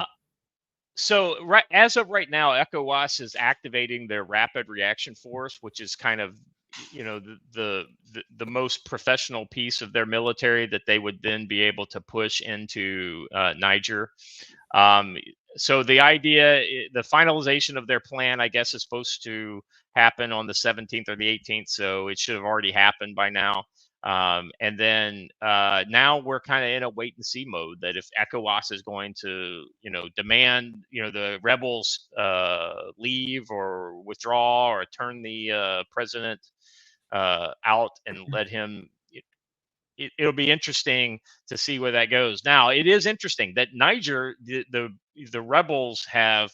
right as of right now, ECOWAS is activating their rapid reaction force, which is kind of, you know, the most professional piece of their military that they would then be able to push into Niger. So the idea, the finalization of their plan, I guess, is supposed to happen on the 17th or the 18th. So it should have already happened by now. And then now we're kind of in a wait and see mode, that if ECOWAS is going to, you know, demand, you know, the rebels leave or withdraw or turn the president out and let him. It'll be interesting to see where that goes. Now, it is interesting that Niger, the rebels have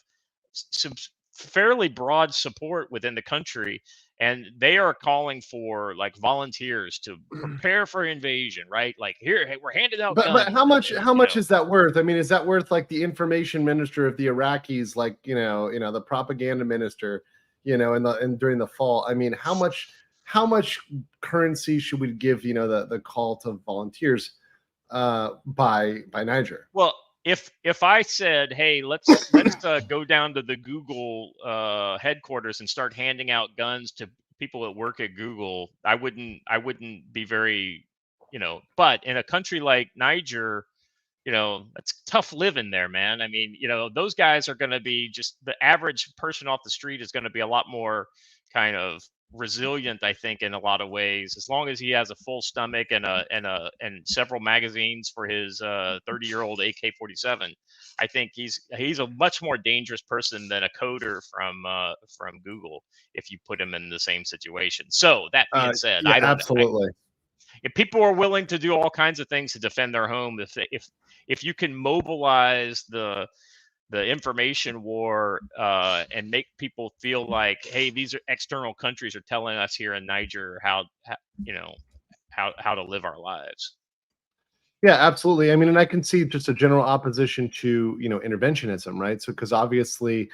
some fairly broad support within the country, and they are calling for like volunteers to prepare for invasion, right? Like, here, hey, we're handing out guns. But how much is that worth? I mean, is that worth like the information minister of the Iraqis, like, you know, the propaganda minister, you know, and during the fall? I mean, how much currency should we give, you know, the call to volunteers by Niger? Well, if I said, hey, let's go down to the Google headquarters and start handing out guns to people that work at Google, I wouldn't be very, you know. But in a country like Niger, you know, it's tough living there, man. I mean, you know, those guys are going to be, just the average person off the street is going to be a lot more kind of resilient, I think, in a lot of ways, as long as he has a full stomach and several magazines for his 30-year-old AK-47. I think he's a much more dangerous person than a coder from Google if you put him in the same situation. So that being said, yeah, I don't absolutely. If people are willing to do all kinds of things to defend their home, if you can mobilize the information war and make people feel like, hey, these are external countries are telling us here in Niger how to live our lives. Yeah, absolutely. I mean, and I can see just a general opposition to, you know, interventionism, right? So, because obviously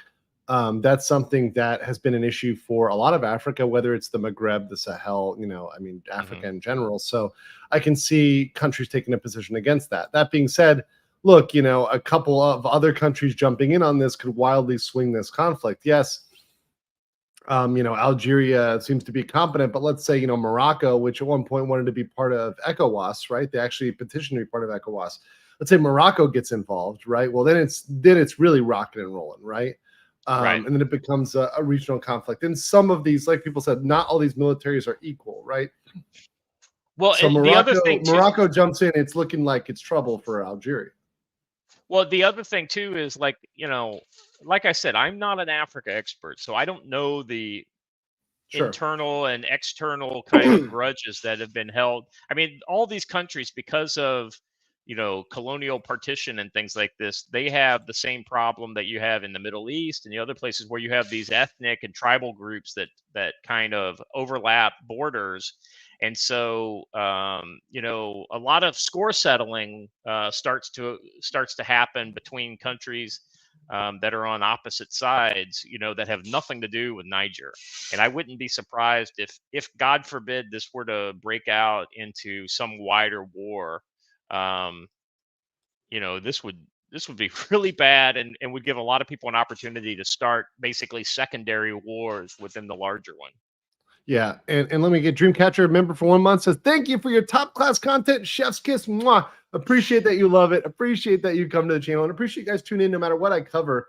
that's something that has been an issue for a lot of Africa, whether it's the Maghreb, the Sahel, you know, I mean, Africa in general. So I can see countries taking a position against that. That being said, look, you know, a couple of other countries jumping in on this could wildly swing this conflict. Yes, you know, Algeria seems to be competent, but let's say, you know, Morocco, which at one point wanted to be part of ECOWAS, right? They actually petitioned to be part of ECOWAS. Let's say Morocco gets involved, right? Well, then it's really rocking and rolling, right? And then it becomes a regional conflict. And some of these, like people said, not all these militaries are equal, right? Well, so the other thing Morocco jumps in. It's looking like it's trouble for Algeria. Well, the other thing too is, like, you know, like I said, I'm not an Africa expert, so I don't know the internal and external kind of grudges that have been held. I mean, all these countries, because of, you know, colonial partition and things like this, they have the same problem that you have in the Middle East and the other places where you have these ethnic and tribal groups that kind of overlap borders. And so, you know, a lot of score settling starts to happen between countries that are on opposite sides, you know, that have nothing to do with Niger. And I wouldn't be surprised if God forbid this were to break out into some wider war. You know, this would be really bad and would give a lot of people an opportunity to start basically secondary wars within the larger one. Yeah, and let me get Dreamcatcher, a member for 1 month, says, thank you for your top class content. Chef's kiss. Mwah. Appreciate that you love it. Appreciate that you come to the channel, and appreciate you guys tune in no matter what I cover.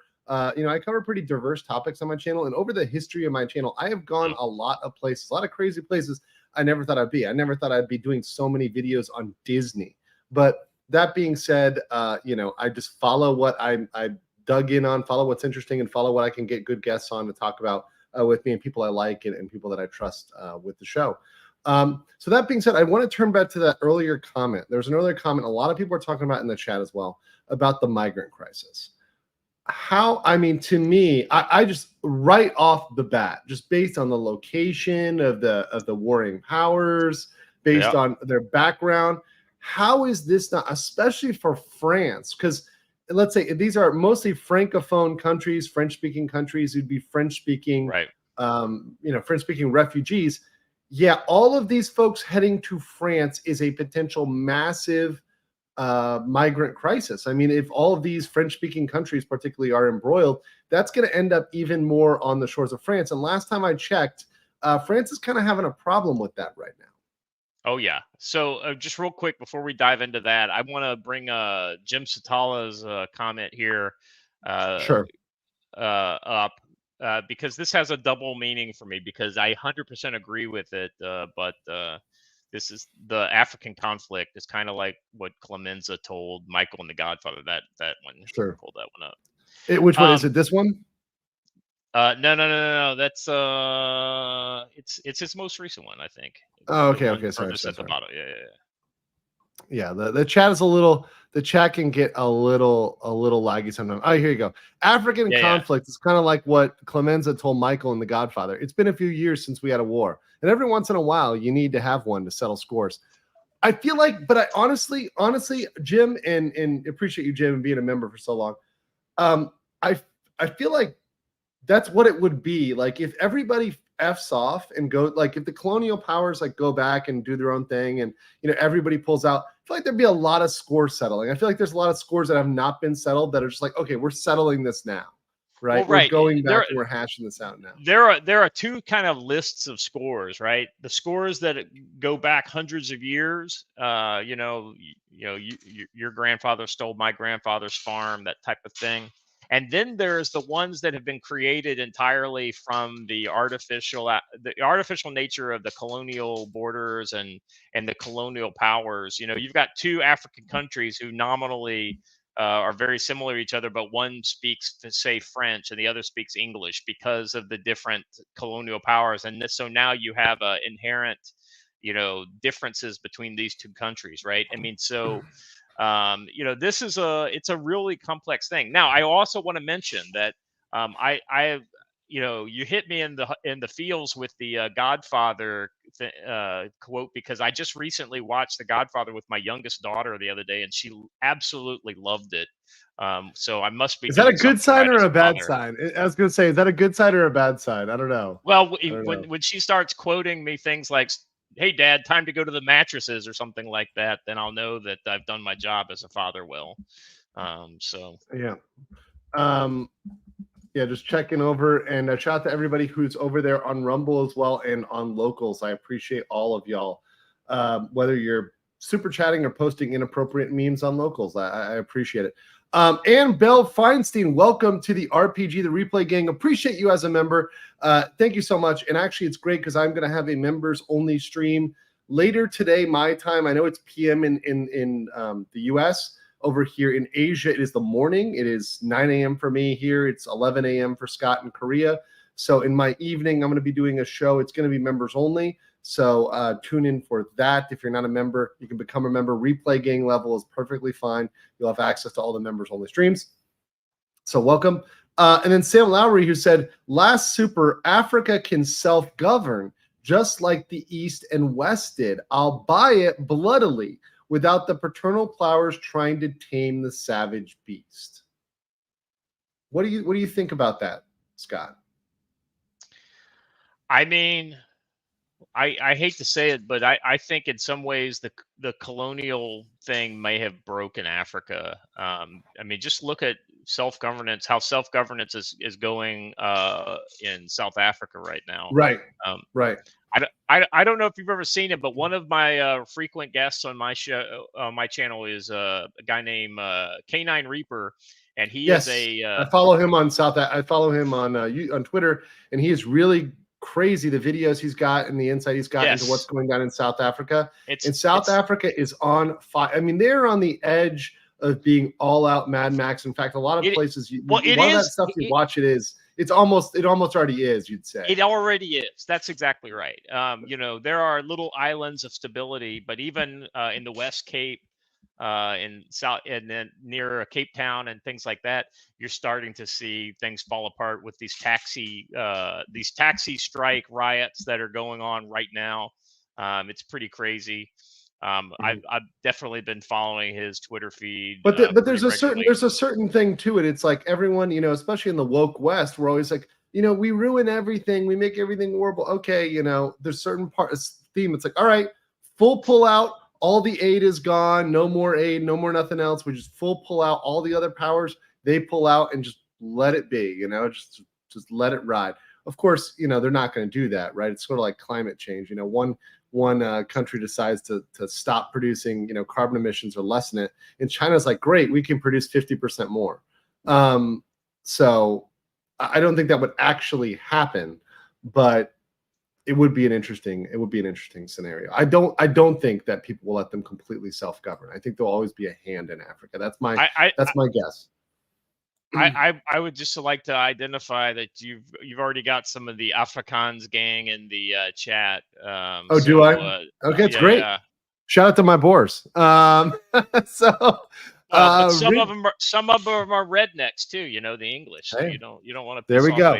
You know, I cover pretty diverse topics on my channel, and over the history of my channel, I have gone a lot of places, a lot of crazy places I never thought I'd be. I never thought I'd be doing so many videos on Disney. But that being said, you know, I just follow what I dug in on, follow what's interesting, and follow what I can get good guests on to talk about with me and people I like and people that I trust with the show. So that being said, I want to turn back to that earlier comment. There's an earlier comment a lot of people are talking about in the chat as well about the migrant crisis. I mean, to me, I just right off the bat, just based on the location of the warring powers, based Yeah. on their background. How is this not, especially for France? Because let's say these are mostly francophone countries, French-speaking countries who'd be French-speaking, Right. French-speaking refugees. Yeah, all of these folks heading to France is a potential massive migrant crisis. I mean, if all of these French-speaking countries particularly are embroiled, that's going to end up even more on the shores of France. And last time I checked, France is kind of having a problem with that right now. Oh yeah. So just real quick before we dive into that, I want to bring Jim Satala's comment here Sure. up because this has a double meaning for me because I 100% agree with it. But this is the African conflict is kind of like what Clemenza told Michael and the Godfather. That one, Sure. pull that one up. Which one is it? This one? No. That's it's his most recent one, I think. Oh, okay, The one okay. Sorry, furthest at the bottom. Yeah. The chat is the chat can get a little laggy sometimes. Oh, here you go. African conflict is kind of like what Clemenza told Michael in The Godfather. It's been a few years since we had a war, and every once in a while you need to have one to settle scores. I feel like, but I honestly, Jim, and appreciate you, Jim, being a member for so long. I feel like that's what it would be like if everybody f's off and go, like if the colonial powers like go back and do their own thing and everybody pulls out. I feel like there'd be a lot of scores settling. I feel like there's a lot of scores that have not been settled that are just like, okay, we're settling this now, right? Well, right. We're going back and we're hashing this out now. There are two kind of lists of scores, right? The scores that go back hundreds of years. Your grandfather stole my grandfather's farm, that type of thing. And then there's the ones that have been created entirely from the artificial nature of the colonial borders and the colonial powers. You've got two African countries who nominally are very similar to each other, but one speaks, say, French and the other speaks English because of the different colonial powers. And so now you have inherent, differences between these two countries, right? I mean, so this is it's a really complex thing. Now, I also want to mention that you hit me in the feels with the Godfather quote, because I just recently watched The Godfather with my youngest daughter the other day, and she absolutely loved it. So I must be. Is that a good sign right or a bad father. sign? I was going to say, is that a good sign or a bad sign? I don't know. Well, when she starts quoting me things like, "Hey, Dad, time to go to the mattresses" or something like that, then I'll know that I've done my job as a father well. Just checking over, and a shout out to everybody who's over there on Rumble as well and on Locals. I appreciate all of y'all, whether you're super chatting or posting inappropriate memes on Locals. I appreciate it. And Belle Feinstein, welcome to the RPG, the Replay Gang. Appreciate you as a member. Thank you so much. And actually, it's great because I'm going to have a members-only stream later today, my time. I know it's PM in the U.S. Over here in Asia, it is the morning. It is 9 a.m. for me here. It's 11 a.m. for Scott in Korea. So in my evening, I'm going to be doing a show. It's going to be members only. So tune in for that. If you're not a member, you can become a member. Replay Gang level is perfectly fine. You'll have access to all the members only streams. So welcome. And then Sam Lowry, who said, last super, Africa can self-govern just like the East and West did. I'll buy it bloodily, without the paternal powers trying to tame the savage beast. What do you think about that, Scott? I mean, I hate to say it, but I think in some ways the colonial thing may have broken Africa. I mean, just look at self-governance, how self-governance is going in South Africa right now. Right. Right. I don't know if you've ever seen it, but one of my frequent guests on my show, my channel, is a guy named K9 Reaper, and he is a. I follow him on I follow him on Twitter, and he is really crazy. The videos he's got and the insight he's got into what's going on in South Africa. South Africa is on fire. I mean, they're on the edge of being all out Mad Max. In fact, a lot of places, a lot of that stuff you watch, it almost already is, you'd say. It already is. That's exactly right. There are little islands of stability, but even in the West Cape, in South, and then near Cape Town and things like that, you're starting to see things fall apart with these taxi strike riots that are going on right now. It's pretty crazy. I've definitely been following his Twitter feed, But pretty there's regularly. a certain thing to it. It's like everyone, you know, especially in the woke West, we're always like, you know, we ruin everything, we make everything horrible. Okay, you know, there's certain parts theme. It's like, all right, full pull out, all the aid is gone, no more aid, no more nothing else. We just full pull out all the other powers. They pull out and just let it be, you know, just let it ride. Of course, you know, they're not going to do that, right? It's sort of like climate change. You know, one country decides to stop producing, you know, carbon emissions or lessen it, and China's like, great, we can produce 50% more. So I don't think that would actually happen, but it would be an interesting scenario. I don't think that people will let them completely self-govern. I think there'll always be a hand in Africa. That's my guess. I would just like to identify that you've already got some of the Afrikaans gang in the chat. Do I? Okay, it's great. Yeah. Shout out to my boars. But some of them are rednecks too. You know the English, so you don't want to. There we go.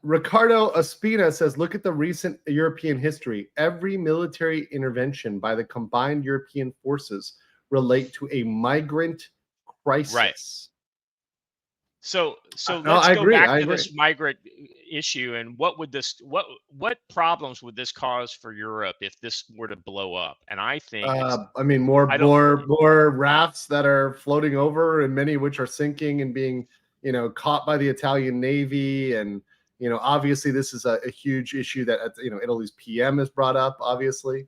Ricardo Espina says, look at the recent European history. Every military intervention by the combined European forces relate to a migrant crisis. Right. So let's go back to this migrant issue, and what problems would this cause for Europe if this were to blow up? And I think more rafts that are floating over, and many of which are sinking and being, you know, caught by the Italian Navy. And, you know, obviously this is a huge issue that, you know, Italy's PM has brought up, obviously.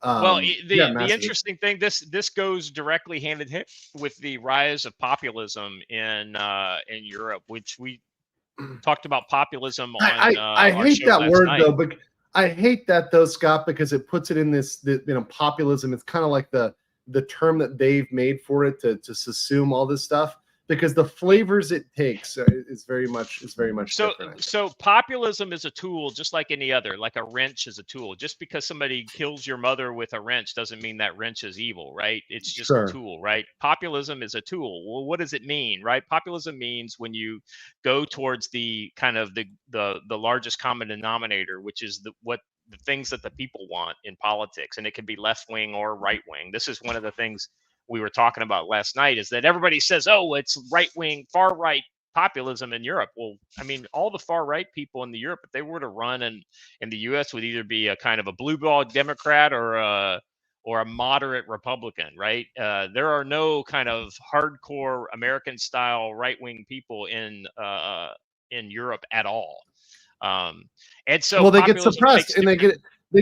The interesting thing, this goes directly hand in hand with the rise of populism in Europe, which we talked about populism on. I hate that word though, but I hate that though, Scott, because it puts it in this, you know, populism. It's kind of like the term that they've made for it to assume all this stuff, because the flavors it takes is very much different. So populism is a tool just like any other, like a wrench is a tool. Just because somebody kills your mother with a wrench doesn't mean that wrench is evil, right? It's just a tool, right? Populism is a tool. Well, what does it mean, right? Populism means when you go towards the kind of the largest common denominator, which is the things that the people want in politics, and it can be left wing or right wing. This is one of the things we were talking about last night, is that everybody says, oh, it's right wing, far right populism in Europe. Well, I mean, all the far right people in the Europe, if they were to run in the US, would either be a kind of a blue ball Democrat or a moderate Republican, right? There are no kind of hardcore American style right wing people in Europe at all. And so, well, they get suppressed, and they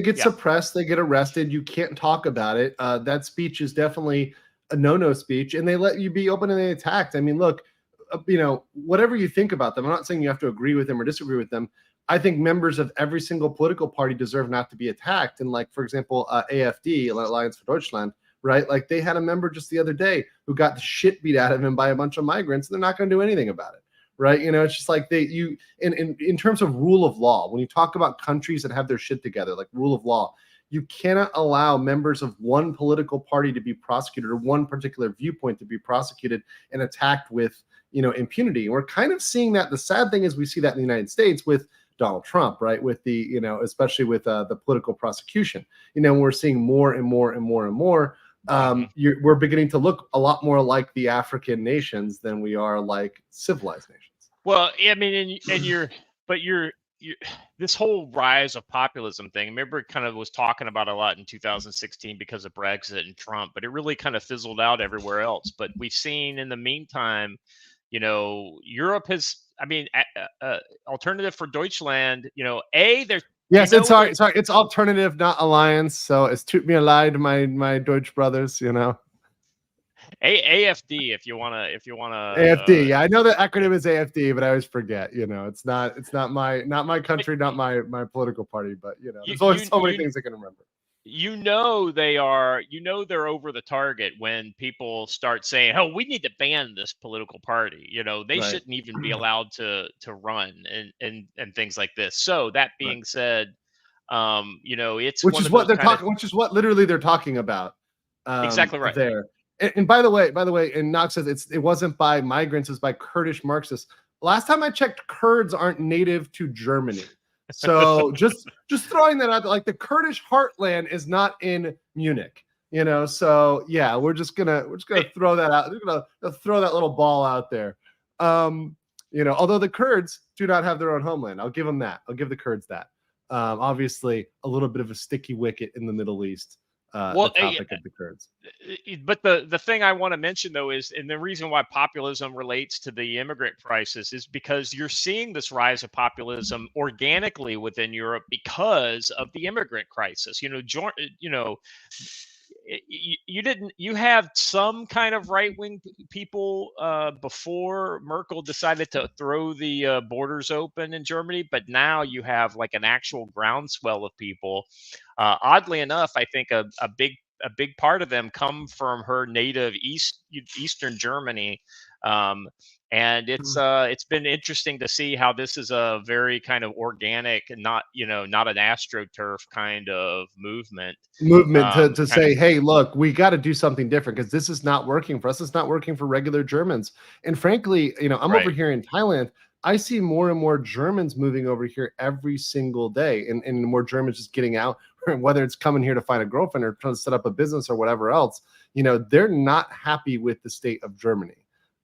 get suppressed, they get arrested. You can't talk about it. That speech is definitely a no speech, and they let you be openly attacked. I mean, look, you know, whatever you think about them, I'm not saying you have to agree with them or disagree with them. I think members of every single political party deserve not to be attacked. And like, for example, AfD, Alliance for Deutschland, right? Like, they had a member just the other day who got the shit beat out of him by a bunch of migrants, and they're not going to do anything about it. Right. You know, it's just like in terms of rule of law, when you talk about countries that have their shit together, like rule of law, you cannot allow members of one political party to be prosecuted, or one particular viewpoint to be prosecuted and attacked with, you know, impunity. And we're kind of seeing that. The sad thing is we see that in the United States with Donald Trump, right? With the, you know, especially with the political prosecution, you know, we're seeing more and more and more and more. We're beginning to look a lot more like the African nations than we are like civilized nations. Well, I mean, you're this whole rise of populism thing. Remember, it kind of was talking about a lot in 2016 because of Brexit and Trump, but it really kind of fizzled out everywhere else. But we've seen in the meantime, you know, Europe has, I mean, Alternative for Deutschland, you know, there's. Yes, it's sorry, it's alternative, not alliance. So it's tut mir leid, my Deutsch brothers, you know. AFD, if you wanna. AFD, yeah, I know the acronym is AFD, but I always forget. You know, it's not my country, not my political party, but you know, there's always so many things I can remember. You know, they're over the target when people start saying, "Oh, we need to ban this political party." You know, they shouldn't even be allowed to run and things like this. So that being said, you know, it's which is what they're talking, which is what literally they're talking about. Exactly right there. And by the way, and Knox says it wasn't by migrants, it's by Kurdish Marxists. Last time I checked, Kurds aren't native to Germany. So just throwing that out there, like the Kurdish heartland is not in Munich, you know. So yeah, we're just gonna throw that out. We're gonna throw that little ball out there. You know, although the Kurds do not have their own homeland, I'll give them that. I'll give the Kurds that. Obviously, a little bit of a sticky wicket in the Middle East. The topic of the Kurds. But the thing I want to mention though is, and the reason why populism relates to the immigrant crisis is because you're seeing this rise of populism organically within Europe because of the immigrant crisis. You know, you have some kind of right-wing people before Merkel decided to throw the borders open in Germany, but now you have like an actual groundswell of people. Oddly enough, I think a big part of them come from her native Eastern Germany. And it's been interesting to see how this is a very kind of organic and not an astroturf kind of movement to say, hey, look, we got to do something different because this is not working for us. It's not working for regular Germans. And frankly, I'm over here in Thailand. I see more and more Germans moving over here every single day, and more Germans just getting out, whether it's coming here to find a girlfriend or trying to set up a business or whatever else. They're not happy with the state of Germany.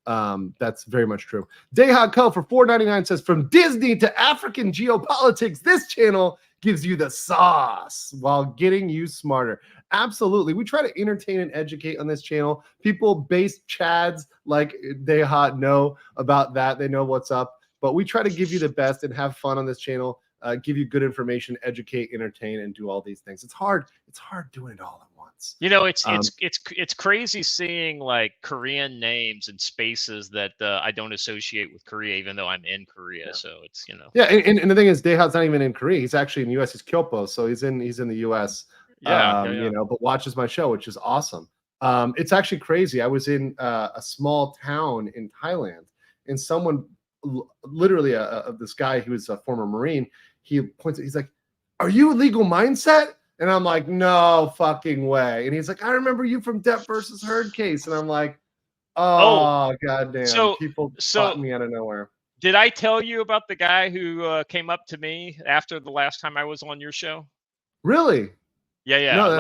That's very much true. Dayhawk Co for $4.99 says, from Disney to African geopolitics, this channel gives you the sauce while getting you smarter. Absolutely. We try to entertain and educate on this channel. People based Chads like Dayhawk know about that. They know what's up. But we try to give you the best and have fun on this channel, give you good information, educate, entertain, and do all these things. It's hard. It's hard doing it all at once. It's crazy seeing like Korean names and spaces that I don't associate with Korea, even though I'm in Korea. Yeah. So it's Yeah, and the thing is, Dayhawk's not even in Korea. He's actually in the U.S. He's Kyopo, so he's in the U.S. But watches my show, which is awesome. It's actually crazy. I was in a small town in Thailand, and someone, literally this guy who was a former Marine, he points at, he's like, "Are you Illegal Mindset?" And I'm like, "No fucking way." And he's like, "I remember you from Depp versus Heard case." And I'm like, oh goddamn. People caught me out of nowhere. Did I tell you about the guy who came up to me after the last time I was on your show? Really? Yeah. No,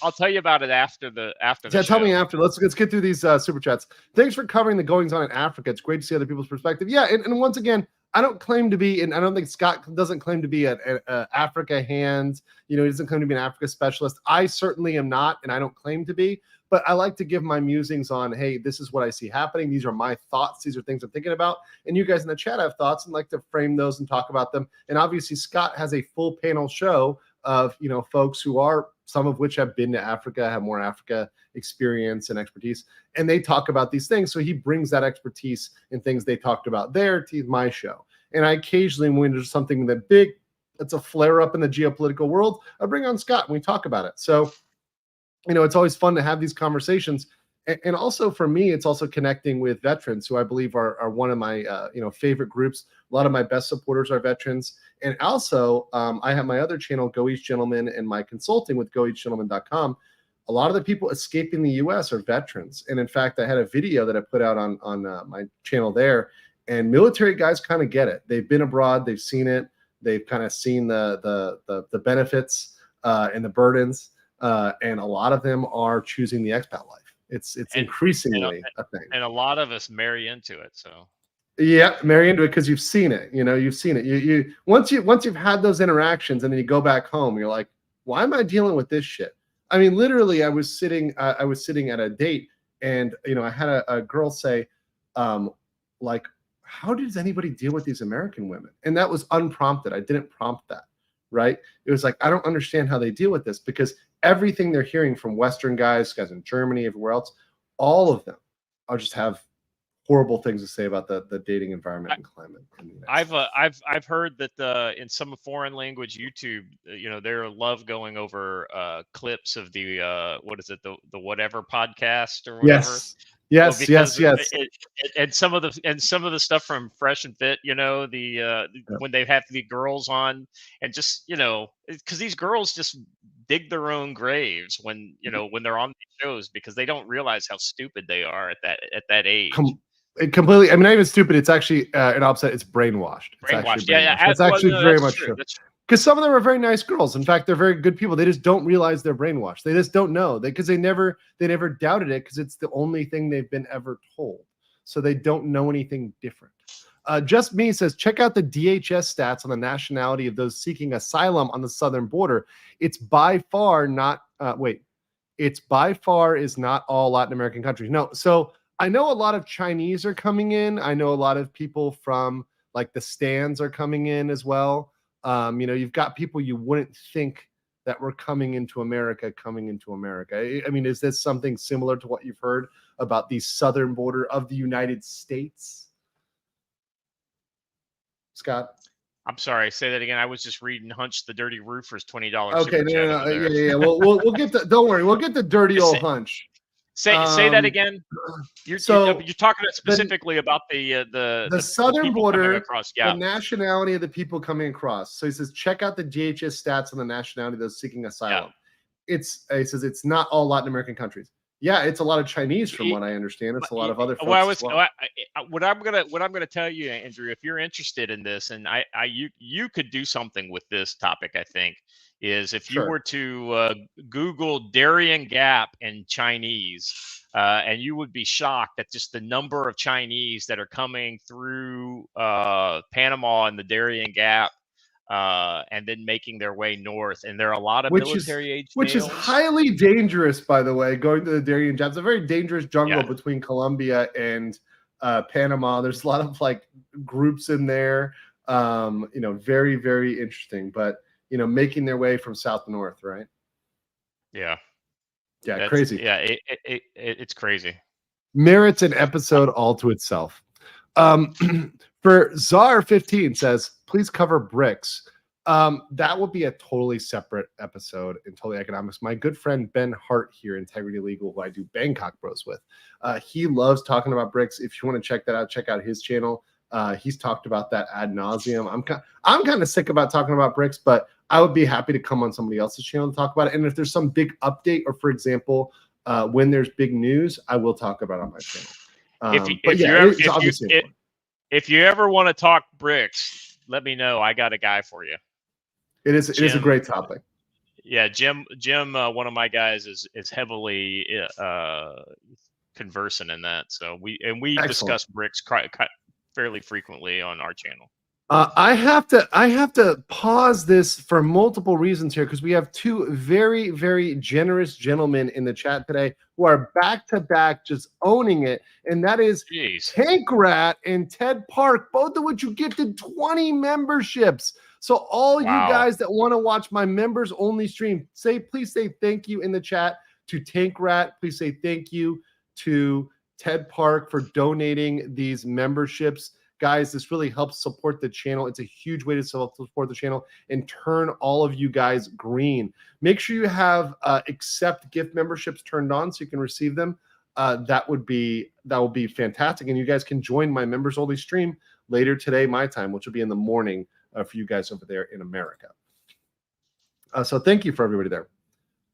I'll tell you about it after the show. Tell me after. Let's get through these super chats. Thanks for covering the goings on in Africa. It's great to see other people's perspective. Yeah, and once again, I don't claim to be, and I don't think Scott doesn't claim to be an Africa hand. He doesn't claim to be an Africa specialist. I certainly am not, and I don't claim to be. But I like to give my musings on, hey, this is what I see happening. These are my thoughts. These are things I'm thinking about. And you guys in the chat have thoughts and like to frame those and talk about them. And obviously, Scott has a full panel show of folks who are, some of which have been to Africa, have more Africa experience and expertise, and they talk about these things. So he brings that expertise and things they talked about there to my show. And I occasionally, when there's something that's a flare up in the geopolitical world, I bring on Scott and we talk about it. So it's always fun to have these conversations. And also for me, it's also connecting with veterans who I believe are one of my favorite groups. A lot of my best supporters are veterans. And also I have my other channel, Go East Gentleman, and my consulting with goeastgentleman.com. A lot of the people escaping the U.S. are veterans. And in fact, I had a video that I put out on my channel there. And military guys kind of get it. They've been abroad. They've seen it. They've kind of seen the benefits and the burdens. And a lot of them are choosing the expat life. It's increasingly a thing. And a lot of us marry into it. So yeah, marry into it because you've seen it. You've seen it. You once you've had those interactions and then you go back home, you're like, why am I dealing with this shit? I mean, literally, I was sitting at a date, and I had a girl say, like, how does anybody deal with these American women? And that was unprompted. I didn't prompt that, right? It was like, I don't understand how they deal with this, because everything they're hearing from Western guys in Germany, everywhere else, all of them are just have horrible things to say about the dating environment and climate. I've heard that in some foreign language YouTube, they love going over clips of the what is it, the whatever podcast or whatever. Yes. And some of the stuff from Fresh and Fit, when they have the girls on, and just because these girls just dig their own graves when they're on these shows, because they don't realize how stupid they are at that age. It completely. I mean, not even stupid. It's actually an opposite. It's brainwashed. It's Brainwashed. actually Yeah, brainwashed. It's actually very that's much true. true. That's Because some of them are very nice girls. In fact, they're very good people. They just don't realize they're brainwashed. They just don't know. Because they never doubted it because it's the only thing they've been ever told. So they don't know anything different. Just Me says, check out the DHS stats on the nationality of those seeking asylum on the southern border. It's by far not. It's by far is not all Latin American countries. No. So I know a lot of Chinese are coming in. I know a lot of people from like the stands are coming in as well. You've got people you wouldn't think that were coming into America. I mean, is this something similar to what you've heard about the southern border of the United States? Scott? I'm sorry. Say that again. I was just reading Hunch the Dirty Roofer's $20. Okay, super chat over there. yeah. We'll get to. Don't worry, we'll get the dirty old Hunch. Say that again. You're talking specifically about the southern border, across. Yeah. The nationality of the people coming across. So he says, check out the DHS stats on the nationality of those seeking asylum. Yeah. He says it's not all Latin American countries. Yeah, it's a lot of Chinese, from what I understand. It's a lot of other folks. What I'm gonna tell you, Andrew, if you're interested in this, and you could do something with this topic, I think, is if you were to Google Darien Gap in Chinese, and you would be shocked at just the number of Chinese that are coming through Panama and the Darien Gap. And then making their way north, and there are a lot of military age males. Which is highly dangerous, by the way. Going to the Darien Gap, it's a very dangerous jungle between Colombia and Panama. There's a lot of like groups in there. Very, very interesting. But making their way from south to north, right? Yeah, crazy. Yeah, it's crazy. Merits an episode all to itself. For Czar 15 says, please cover BRICS. That would be a totally separate episode in Totally Economics. My good friend Ben Hart here, Integrity Legal, who I do Bangkok Bros with, he loves talking about BRICS. If you want to check that out, check out his channel. He's talked about that ad nauseum. I'm kind of sick about talking about BRICS, but I would be happy to come on somebody else's channel to talk about it. And if there's some big update, or for example, when there's big news, I will talk about it on my channel. If you ever want to talk BRICS, let me know. I got a guy for you. It is a great topic. Yeah, Jim, one of my guys is heavily conversant in that. So we discuss BRICS fairly frequently on our channel. I have to pause this for multiple reasons here, because we have two very, very generous gentlemen in the chat today who are back to back just owning it, and that is Tank Rat and Ted Park, both of which you gifted 20 memberships. So all you guys that want to watch my members only stream, please say thank you in the chat to Tank Rat. Please say thank you to Ted Park for donating these memberships. Guys, this really helps support the channel. It's a huge way to support the channel and turn all of you guys green. Make sure you have accept gift memberships turned on so you can receive them. That will be fantastic. And you guys can join my members only stream later today, my time, which will be in the morning for you guys over there in America. So thank you for everybody there.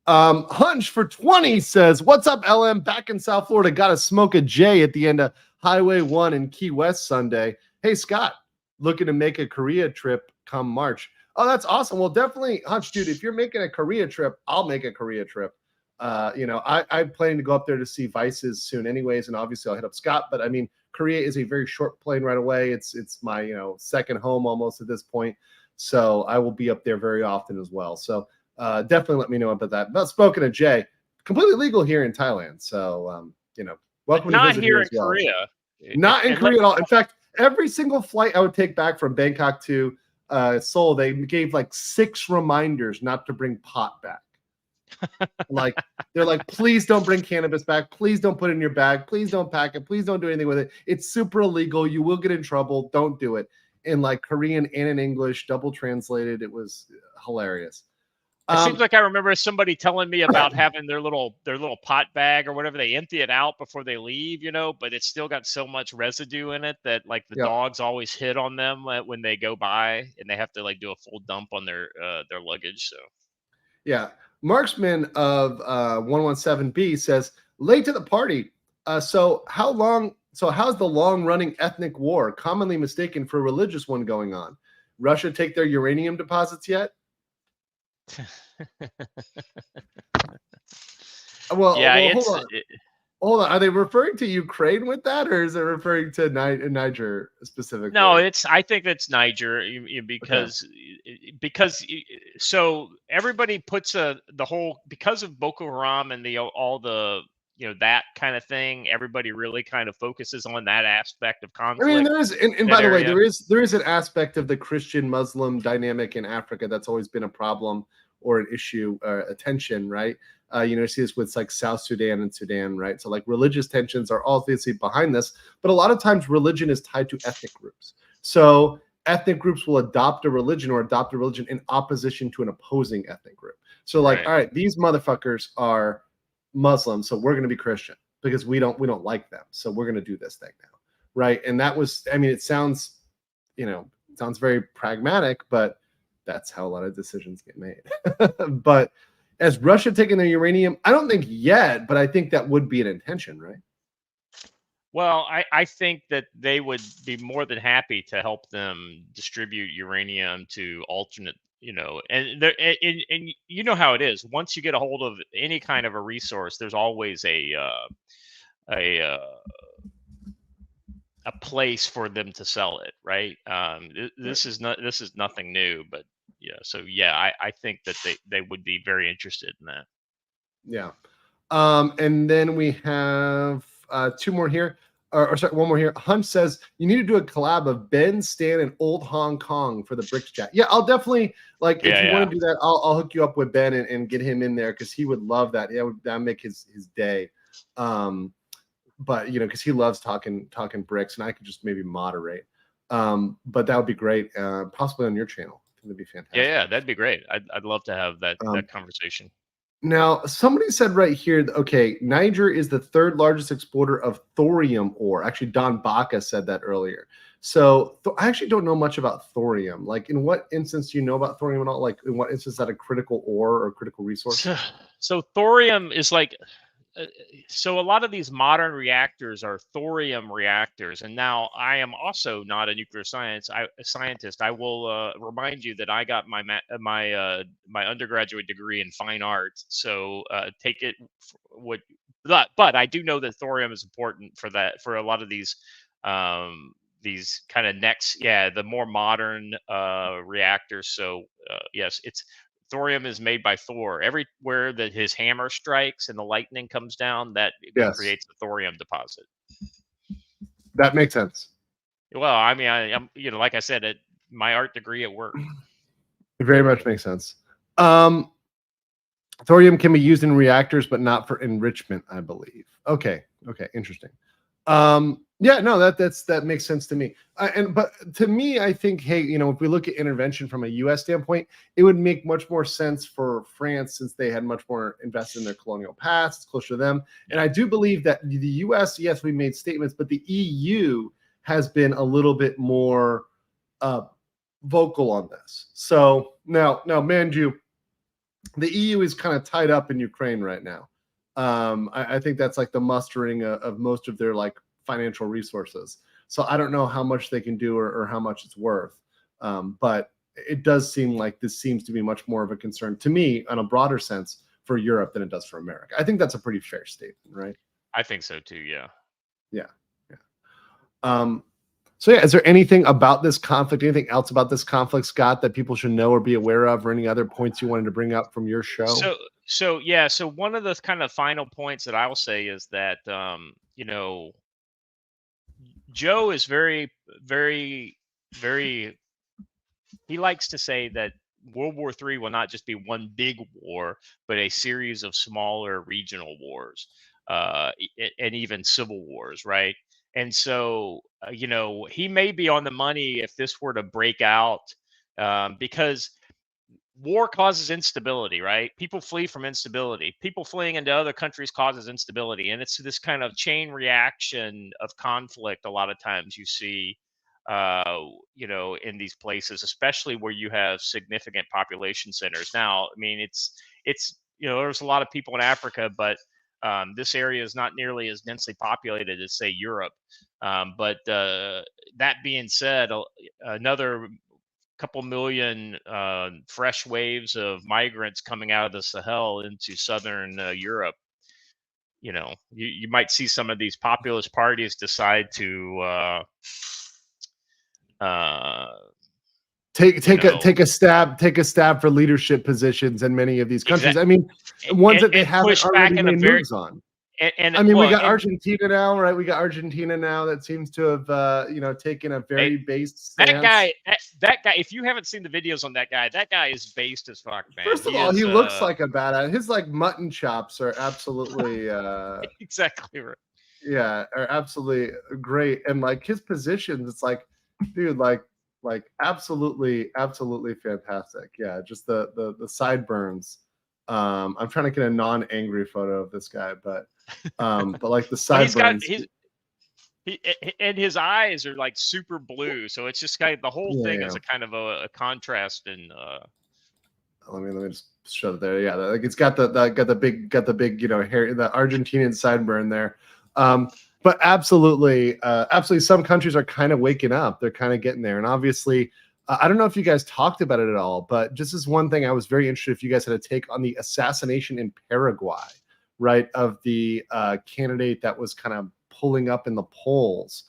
Hunch for 20 says, what's up, LM? Back in South Florida. Got to smoke a J at the end of Highway 1 in Key West Sunday. Hey, Scott, looking to make a Korea trip come March. Oh, that's awesome. Well, definitely, Hunch, dude, if you're making a Korea trip, I'll make a Korea trip. I'm planning to go up there to see Vices soon anyways, and obviously I'll hit up Scott. But, I mean, Korea is a very short plane right away. It's my, second home almost at this point. So I will be up there very often as well. So definitely let me know about that. But spoken of Jay, completely legal here in Thailand. So, welcome to visit here as well. Korea. Not in Korea at all. In fact, every single flight I would take back from Bangkok to Seoul, they gave like 6 reminders not to bring pot back. They're like, please don't bring cannabis back. Please don't put it in your bag. Please don't pack it. Please don't do anything with it. It's super illegal. You will get in trouble. Don't do it. In like Korean and in English, double translated. It was hilarious. It seems like I remember somebody telling me about having their little pot bag or whatever. They empty it out before they leave, but it's still got so much residue in it that like the dogs always hit on them when they go by, and they have to like do a full dump on their luggage. So, yeah, Marksman of 117B says late to the party. So how long So how's the long-running ethnic war, commonly mistaken for a religious one, going on? Russia take their uranium deposits yet? Yeah, Well, it's hold on. Are they referring to Ukraine with that, or is it referring to Niger specifically? no, I think that's Niger Okay. because so everybody puts the whole, because of Boko Haram and all the that kind of thing. Everybody really kind of focuses on that aspect of I mean, conflict. there is, and That by the way, area. there is an aspect of the Christian-Muslim dynamic in Africa that's always been a problem or an issue, a tension, right? You see this with like South Sudan and Sudan, right? So like religious tensions are obviously behind this, but a lot of times religion is tied to ethnic groups. So ethnic groups will adopt a religion in opposition to an opposing ethnic group. So like, Right. all right, these motherfuckers are Muslim, so we're going to be Christian because we don't like them, so we're going to do this thing now. Right. And that was, I mean, it sounds very pragmatic, but that's how a lot of decisions get made. But as Russia taking their uranium, I don't think yet, but I think that would be an intention, right? Well, I think that they would be more than happy to help them distribute uranium to alternate, and you know how it is. Once you get a hold of any kind of a resource, there's always a place for them to sell it, right? This is nothing new, but yeah. So yeah, I think that they would be very interested in that. Yeah. And then we have two more here. Or sorry, one more here. Hunt says you need to do a collab of Ben, Stan, and Old Hong Kong for the BRICS chat. Yeah, I'll definitely if you want to do that, I'll hook you up with Ben and get him in there because he would love that. Yeah, that would make his day. But because he loves talking BRICS, and I could just maybe moderate. But that would be great. Possibly on your channel. I think that'd be fantastic. Yeah, that'd be great. I'd love to have that conversation. Now, somebody said right here, okay, Niger is the third largest exporter of thorium ore. Actually, Don Baca said that earlier. So I actually don't know much about thorium. Like, in what instance do you know about thorium at all? Like, in what instance is that a critical ore or critical resource? So thorium is like, so a lot of these modern reactors are thorium reactors. And now I am also not a nuclear scientist. I will remind you that I got my undergraduate degree in fine arts. So take it but I do know that thorium is important for a lot of these kind of the more modern reactors. So yes, thorium is made by Thor. Everywhere that his hammer strikes and the lightning comes down, that creates a thorium deposit. That makes sense. Well, I mean, I'm like I said, my art degree at work. It very much makes sense. Thorium can be used in reactors, but not for enrichment, I believe. Okay, interesting. Yeah, no, that makes sense to me. But to me, I think, hey, if we look at intervention from a U.S. standpoint, it would make much more sense for France since they had much more invested in their colonial past. It's closer to them, and I do believe that the U.S. Yes, we made statements, but the EU has been a little bit more vocal on this. So now, mind you, the EU is kind of tied up in Ukraine right now. I think that's like the mustering of most of their like financial resources. So I don't know how much they can do or how much it's worth. But it does seem like this seems to be much more of a concern to me on a broader sense for Europe than it does for America. I think that's a pretty fair statement, right? I think so too. Yeah. So yeah, is there anything about this conflict, anything else about this conflict, Scott, that people should know or be aware of, or any other points you wanted to bring up from your show? So one of the kind of final points that I will say is that Joe is very, very, very. He likes to say that World War III will not just be one big war, but a series of smaller regional wars, and even civil wars, right? And so, he may be on the money if this were to break out, because war causes instability, right? People flee from instability. People fleeing into other countries causes instability. And it's this kind of chain reaction of conflict a lot of times you see, in these places, especially where you have significant population centers. Now, I mean, it's there's a lot of people in Africa, but This area is not nearly as densely populated as, say, Europe. But that being said, another couple million fresh waves of migrants coming out of the Sahel into southern Europe. You might see some of these populist parties decide to take a stab for leadership positions in many of these countries. Exactly. I mean, ones that they haven't push back already in a made very moves on. and I mean, well, we got Argentina now, right? We got Argentina now that seems to have taken a very based stance. That guy. If you haven't seen the videos on that guy is based as fuck, man. First of all, he looks like a badass. His like mutton chops are absolutely exactly right. Yeah, are absolutely great. And like his positions, it's like, dude, like absolutely fantastic. Yeah, just the sideburns. I'm trying to get a non-angry photo of this guy, but like the sideburns. And his eyes are like super blue, so it's just kind of the whole thing is a kind of a contrast. And let me just show it there. Yeah, like it's got the big hair, the Argentinian sideburn there. But absolutely, some countries are kind of waking up. They're kind of getting there, and obviously, I don't know if you guys talked about it at all, but just as one thing, I was very interested if you guys had a take on the assassination in Paraguay, right, of the candidate that was kind of pulling up in the polls.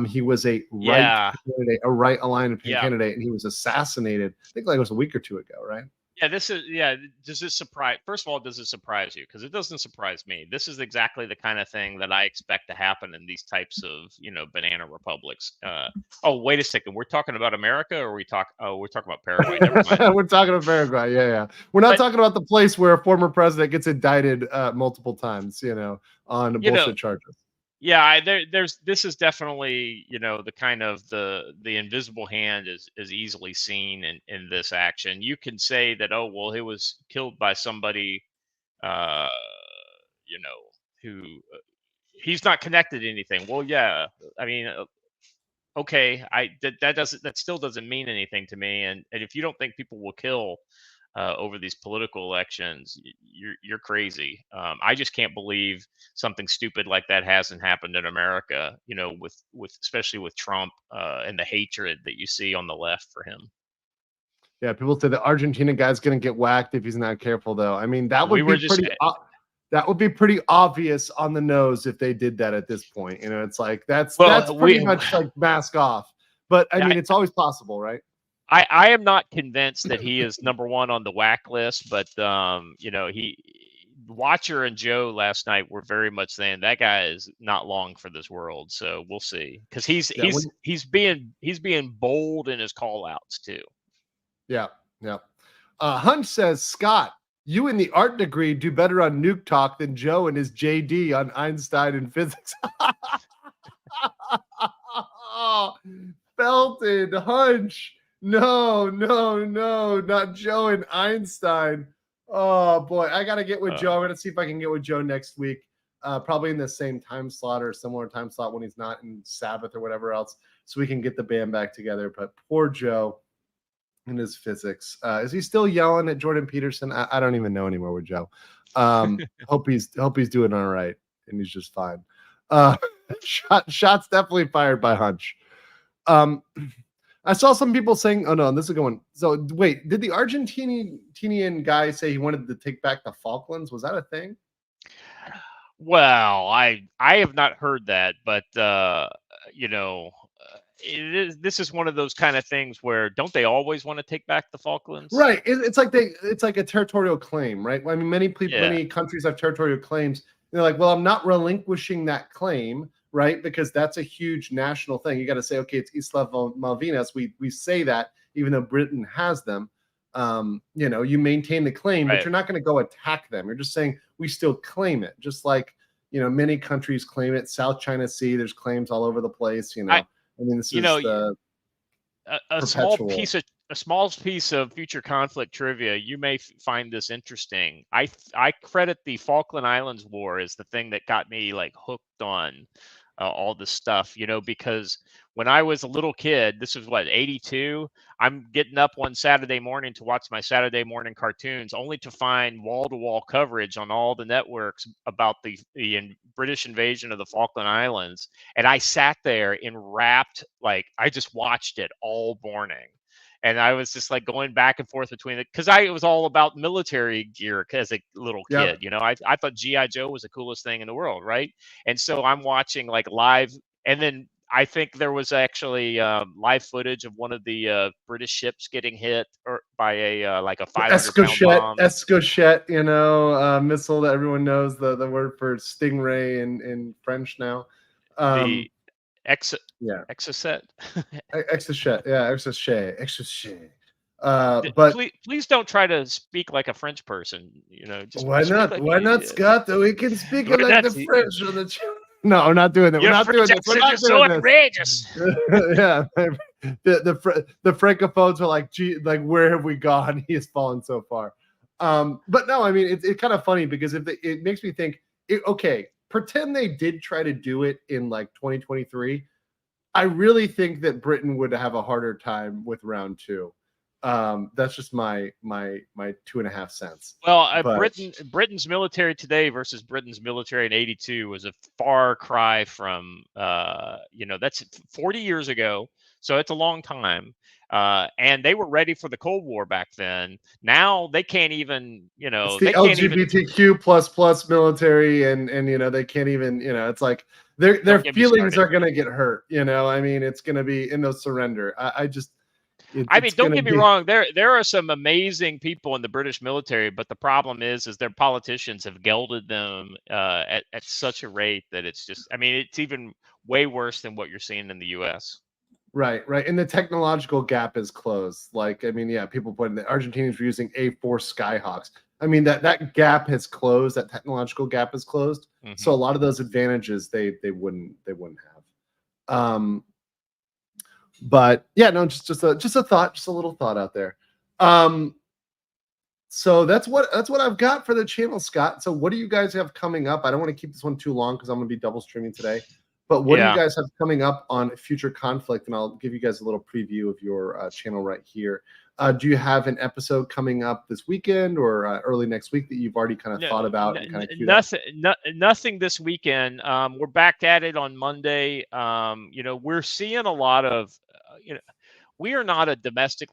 He was a candidate, a right aligned candidate, and he was assassinated. I think like it was a week or two ago, right? Yeah, does this surprise? First of all, does it surprise you? Because it doesn't surprise me. This is exactly the kind of thing that I expect to happen in these types of, banana republics. Oh, wait a second. We're talking about America, or we're talking about Paraguay. Never mind. We're talking about Paraguay. Yeah. We're not talking about the place where a former president gets indicted multiple times, on bullshit charges. Yeah, this is definitely, the kind of the invisible hand is easily seen in this action. You can say that, oh, well, he was killed by somebody, who he's not connected to anything. Well, yeah, I mean, okay, that still doesn't mean anything to me. And if you don't think people will kill over these political elections, you're crazy. I just can't believe something stupid like that hasn't happened in America. With especially with Trump and the hatred that you see on the left for him. Yeah, people say the Argentina guy's going to get whacked if he's not careful, though. I mean, that would be pretty obvious on the nose if they did that at this point. It's like that's pretty much like mask off. But I mean, it's always possible, right? I am not convinced that he is number one on the whack list, but Watcher and Joe last night were very much saying that guy is not long for this world. So we'll see, because he's being bold in his call outs too. Yeah. Hunch says, Scott, you in the art degree do better on Nuke Talk than Joe and his JD on Einstein and physics. Belted Hunch. No, not Joe and Einstein. Oh boy, I gotta get with Joe. I'm gonna see if I can get with Joe next week, probably in the same time slot or similar time slot when he's not in Sabbath or whatever else, so we can get the band back together. But poor Joe and his physics. Is he still yelling at Jordan Peterson? I don't even know anymore with Joe. Hope he's doing all right and he's just fine. Shots definitely fired by Hunch. I saw some people saying, oh no, this is going. So wait, did the Argentinian guy say he wanted to take back the Falklands? Was that a thing? Well, I have not heard that, but this is one of those kind of things where don't they always want to take back the Falklands? Right. It's like a territorial claim, right? I mean, many countries have territorial claims. They're like, well, I'm not relinquishing that claim, right? Because that's a huge national thing. You got to say, okay, it's Islas Malvinas. We say that even though Britain has them. You maintain the claim, but you're not going to go attack them. You're just saying we still claim it, just like many countries claim it. South China Sea, there's claims all over the place. I mean, this is a small piece of future conflict trivia. You may find this interesting. I credit the Falkland Islands War as the thing that got me like hooked on all this stuff, because when I was a little kid, this was what, 82. I'm getting up one Saturday morning to watch my Saturday morning cartoons, only to find wall-to-wall coverage on all the networks about the British invasion of the Falkland Islands. And I sat there enwrapped, like I just watched it all morning. And I was just like going back and forth between it because it was all about military gear as a little kid. I thought G.I. Joe was the coolest thing in the world, right? And so I'm watching like live, and then I think there was actually live footage of one of the British ships getting hit by a like a 500-pound bomb. Escochet, missile that everyone knows the word for stingray in French now. The Exocet. Exochet. But please don't try to speak like a French person. Why not? Why not, Scott? We can speak it like the French on the channel. No, we're not doing that. We're not doing this. We're not doing this. Outrageous. Yeah, the francophones are like, gee, like where have we gone? He has fallen so far. But no, I mean it's kind of funny because it makes me think. Okay, pretend they did try to do it in like 2023. I really think that Britain would have a harder time with round 2. That's just my 2.5 cents. Well, Britain's military today versus Britain's military in 82 was a far cry from that's 40 years ago, so it's a long time. And they were ready for the Cold War back then. Now they can't even, it's the LGBTQ plus military, and they can't even, it's like their feelings are gonna get hurt. I mean, it's gonna be in those surrender. Don't get me wrong. There are some amazing people in the British military, but the problem is their politicians have gelded them at such a rate that it's just. I mean, it's even way worse than what you're seeing in the U.S. Right. And the technological gap is closed. Like, I mean, yeah, people put in the Argentinians were using A4 Skyhawks. I mean, that gap has closed. That technological gap is closed. Mm-hmm. So a lot of those advantages they wouldn't have. But yeah, no, just a thought, just a little thought out there. So that's what I've got for the channel, Scott. So what do you guys have coming up? I don't want to keep this one too long because I'm going to be double streaming today. But what do you guys have coming up on Future Conflict? And I'll give you guys a little preview of your channel right here. Do you have an episode coming up this weekend or early next week that you've already kind of thought about? And kind of nothing this weekend. We're back at it on Monday. We're seeing a lot of, we are not a domestic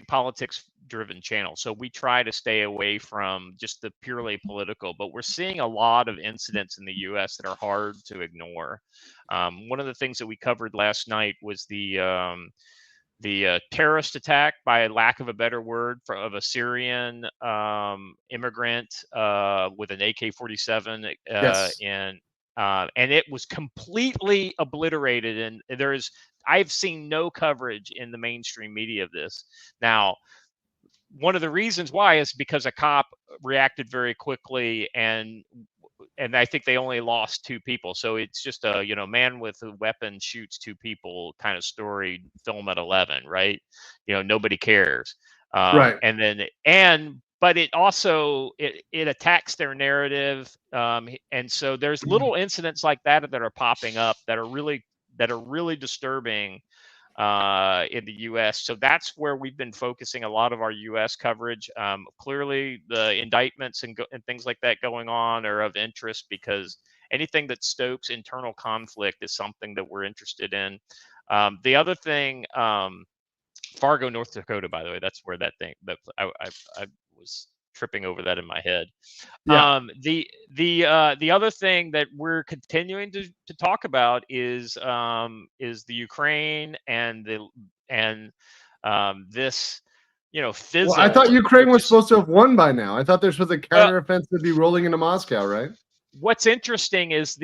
politics driven channel. So we try to stay away from just the purely political, but we're seeing a lot of incidents in the US that are hard to ignore. One of the things that we covered last night was the terrorist attack, by lack of a better word, of a Syrian immigrant with an AK-47 yes. And it was completely obliterated. And I've seen no coverage in the mainstream media of this. Now, one of the reasons why is because a cop reacted very quickly, and I think they only lost 2 people. So it's just a man with a weapon shoots 2 people kind of story, film at 11, right? Nobody cares. Right. But it also it attacks their narrative, and so there's little incidents like that are popping up that are really disturbing in the U.S. So that's where we've been focusing a lot of our U.S. coverage. Clearly, the indictments and things like that going on are of interest because anything that stokes internal conflict is something that we're interested in. The other thing, Fargo, North Dakota, by the way, that's where that thing that I was tripping over that in my head. Yeah. The other thing that we're continuing to talk about is the Ukraine and this fizzle. Well, I thought Ukraine was supposed to have won by now. I thought there was a counteroffensive be rolling into Moscow, right? What's interesting is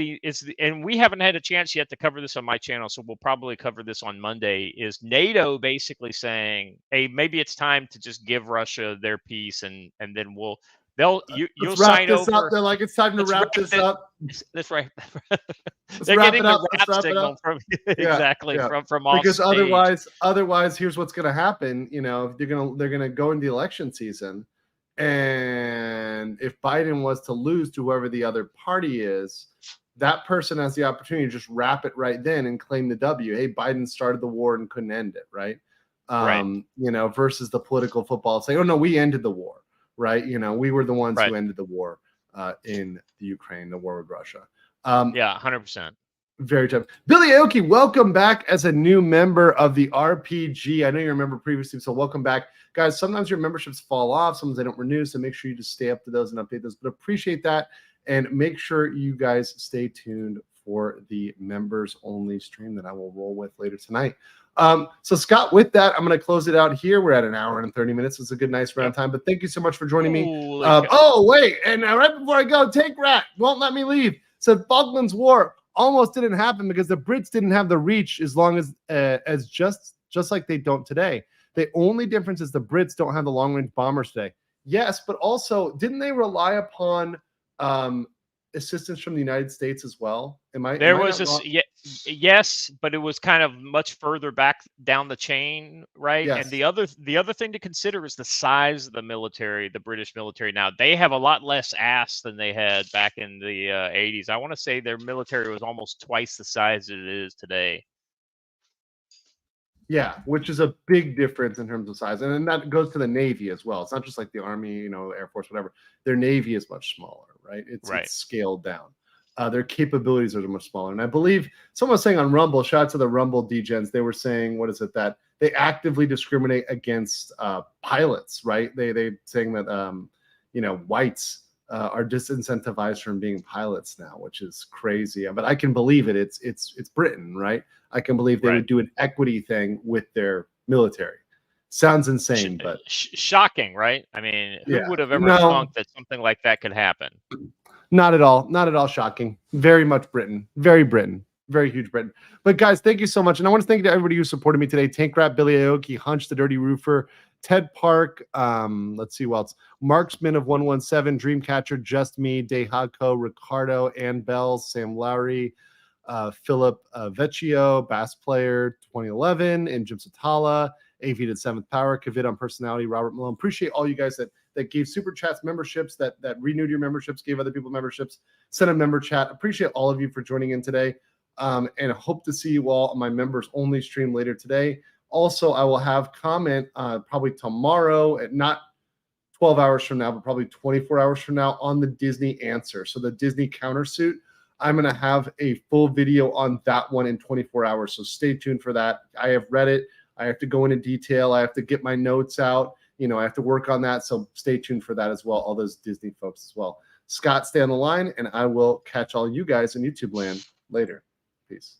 and we haven't had a chance yet to cover this on my channel, so we'll probably cover this on Monday, is NATO basically saying, hey, maybe it's time to just give Russia their piece, and then you'll sign over. Up. They're like, it's time to wrap this up. That's right. They're getting the wrap signal from from off because stage. otherwise, here's what's going to happen. They're gonna go into the election season. And if Biden was to lose to whoever the other party is, that person has the opportunity to just wrap it right then and claim the W. Hey, Biden started the war and couldn't end it, right? You know, versus the political football saying, oh no, we ended the war, right? You know, we were the ones who ended the war in the Ukraine, the war with Russia. Yeah, 100%. Very tough. Billy Aoki, welcome back as a new member of the RPG. I know you remember previously, so welcome back. Guys, sometimes your memberships fall off, sometimes they don't renew, so make sure you just stay up to those and update those. But appreciate that, and make sure you guys stay tuned for the members-only stream that I will roll with later tonight. So Scott, with that, I'm going to close it out here. We're at an hour and 30 minutes. It's a good, nice round time, but thank you so much for joining me. Oh, wait, and right before I go, Take Rat won't let me leave. Said Falklands War almost didn't happen because the Brits didn't have the reach as long as just like they don't today. The only difference is the Brits don't have the long-range bombers today. Yes, but also, didn't they rely upon assistance from the United States as well? Yes, but it was kind of much further back down the chain, right? Yes. And the other thing to consider is the size of the military, the British military. Now they have a lot less ass than they had back in the 80s. I want to say their military was almost twice the size that it is today. Yeah, which is a big difference in terms of size. And then that goes to the Navy as well. It's not just like the Army, you know, Air Force, whatever. Their Navy is much smaller, right? It's scaled down. Their capabilities are much smaller. And I believe someone was saying on Rumble, shout out to the Rumble degens, they were saying, what is it, that they actively discriminate against pilots, right? They saying that, you know, whites are disincentivized from being pilots now, which is crazy. But I can believe it. It's Britain, right? I can believe they would do an equity thing with their military. Sounds insane, but shocking, right? I mean, who would have ever thought that something like that could happen? Not at all. Not at all shocking. Very much Britain. Very Britain. Very huge Britain. But guys, thank you so much. And I want to thank everybody who supported me today. Tank Rat, Billy Aoki, Hunch the Dirty Roofer, Ted Park, let's see who else. Marksman of 117, Dreamcatcher, Just Me, Dehako, Ricardo, Ann Bell, Sam Lowry, Philip Vecchio, Bass Player 2011, and Jim Satala, AV to 7th Power, Kavid on Personality, Robert Malone. Appreciate all you guys that gave super chats, memberships, that renewed your memberships, gave other people memberships, sent a member chat. Appreciate all of you for joining in today. And hope to see you all on my members only stream later today. Also, I will have comment probably tomorrow at not 12 hours from now, but probably 24 hours from now on the Disney answer. So the Disney countersuit, I'm going to have a full video on that one in 24 hours. So stay tuned for that. I have read it. I have to go into detail. I have to get my notes out. You know, I have to work on that. So stay tuned for that as well. All those Disney folks as well. Scott, stay on the line, and I will catch all you guys in YouTube land later. Peace.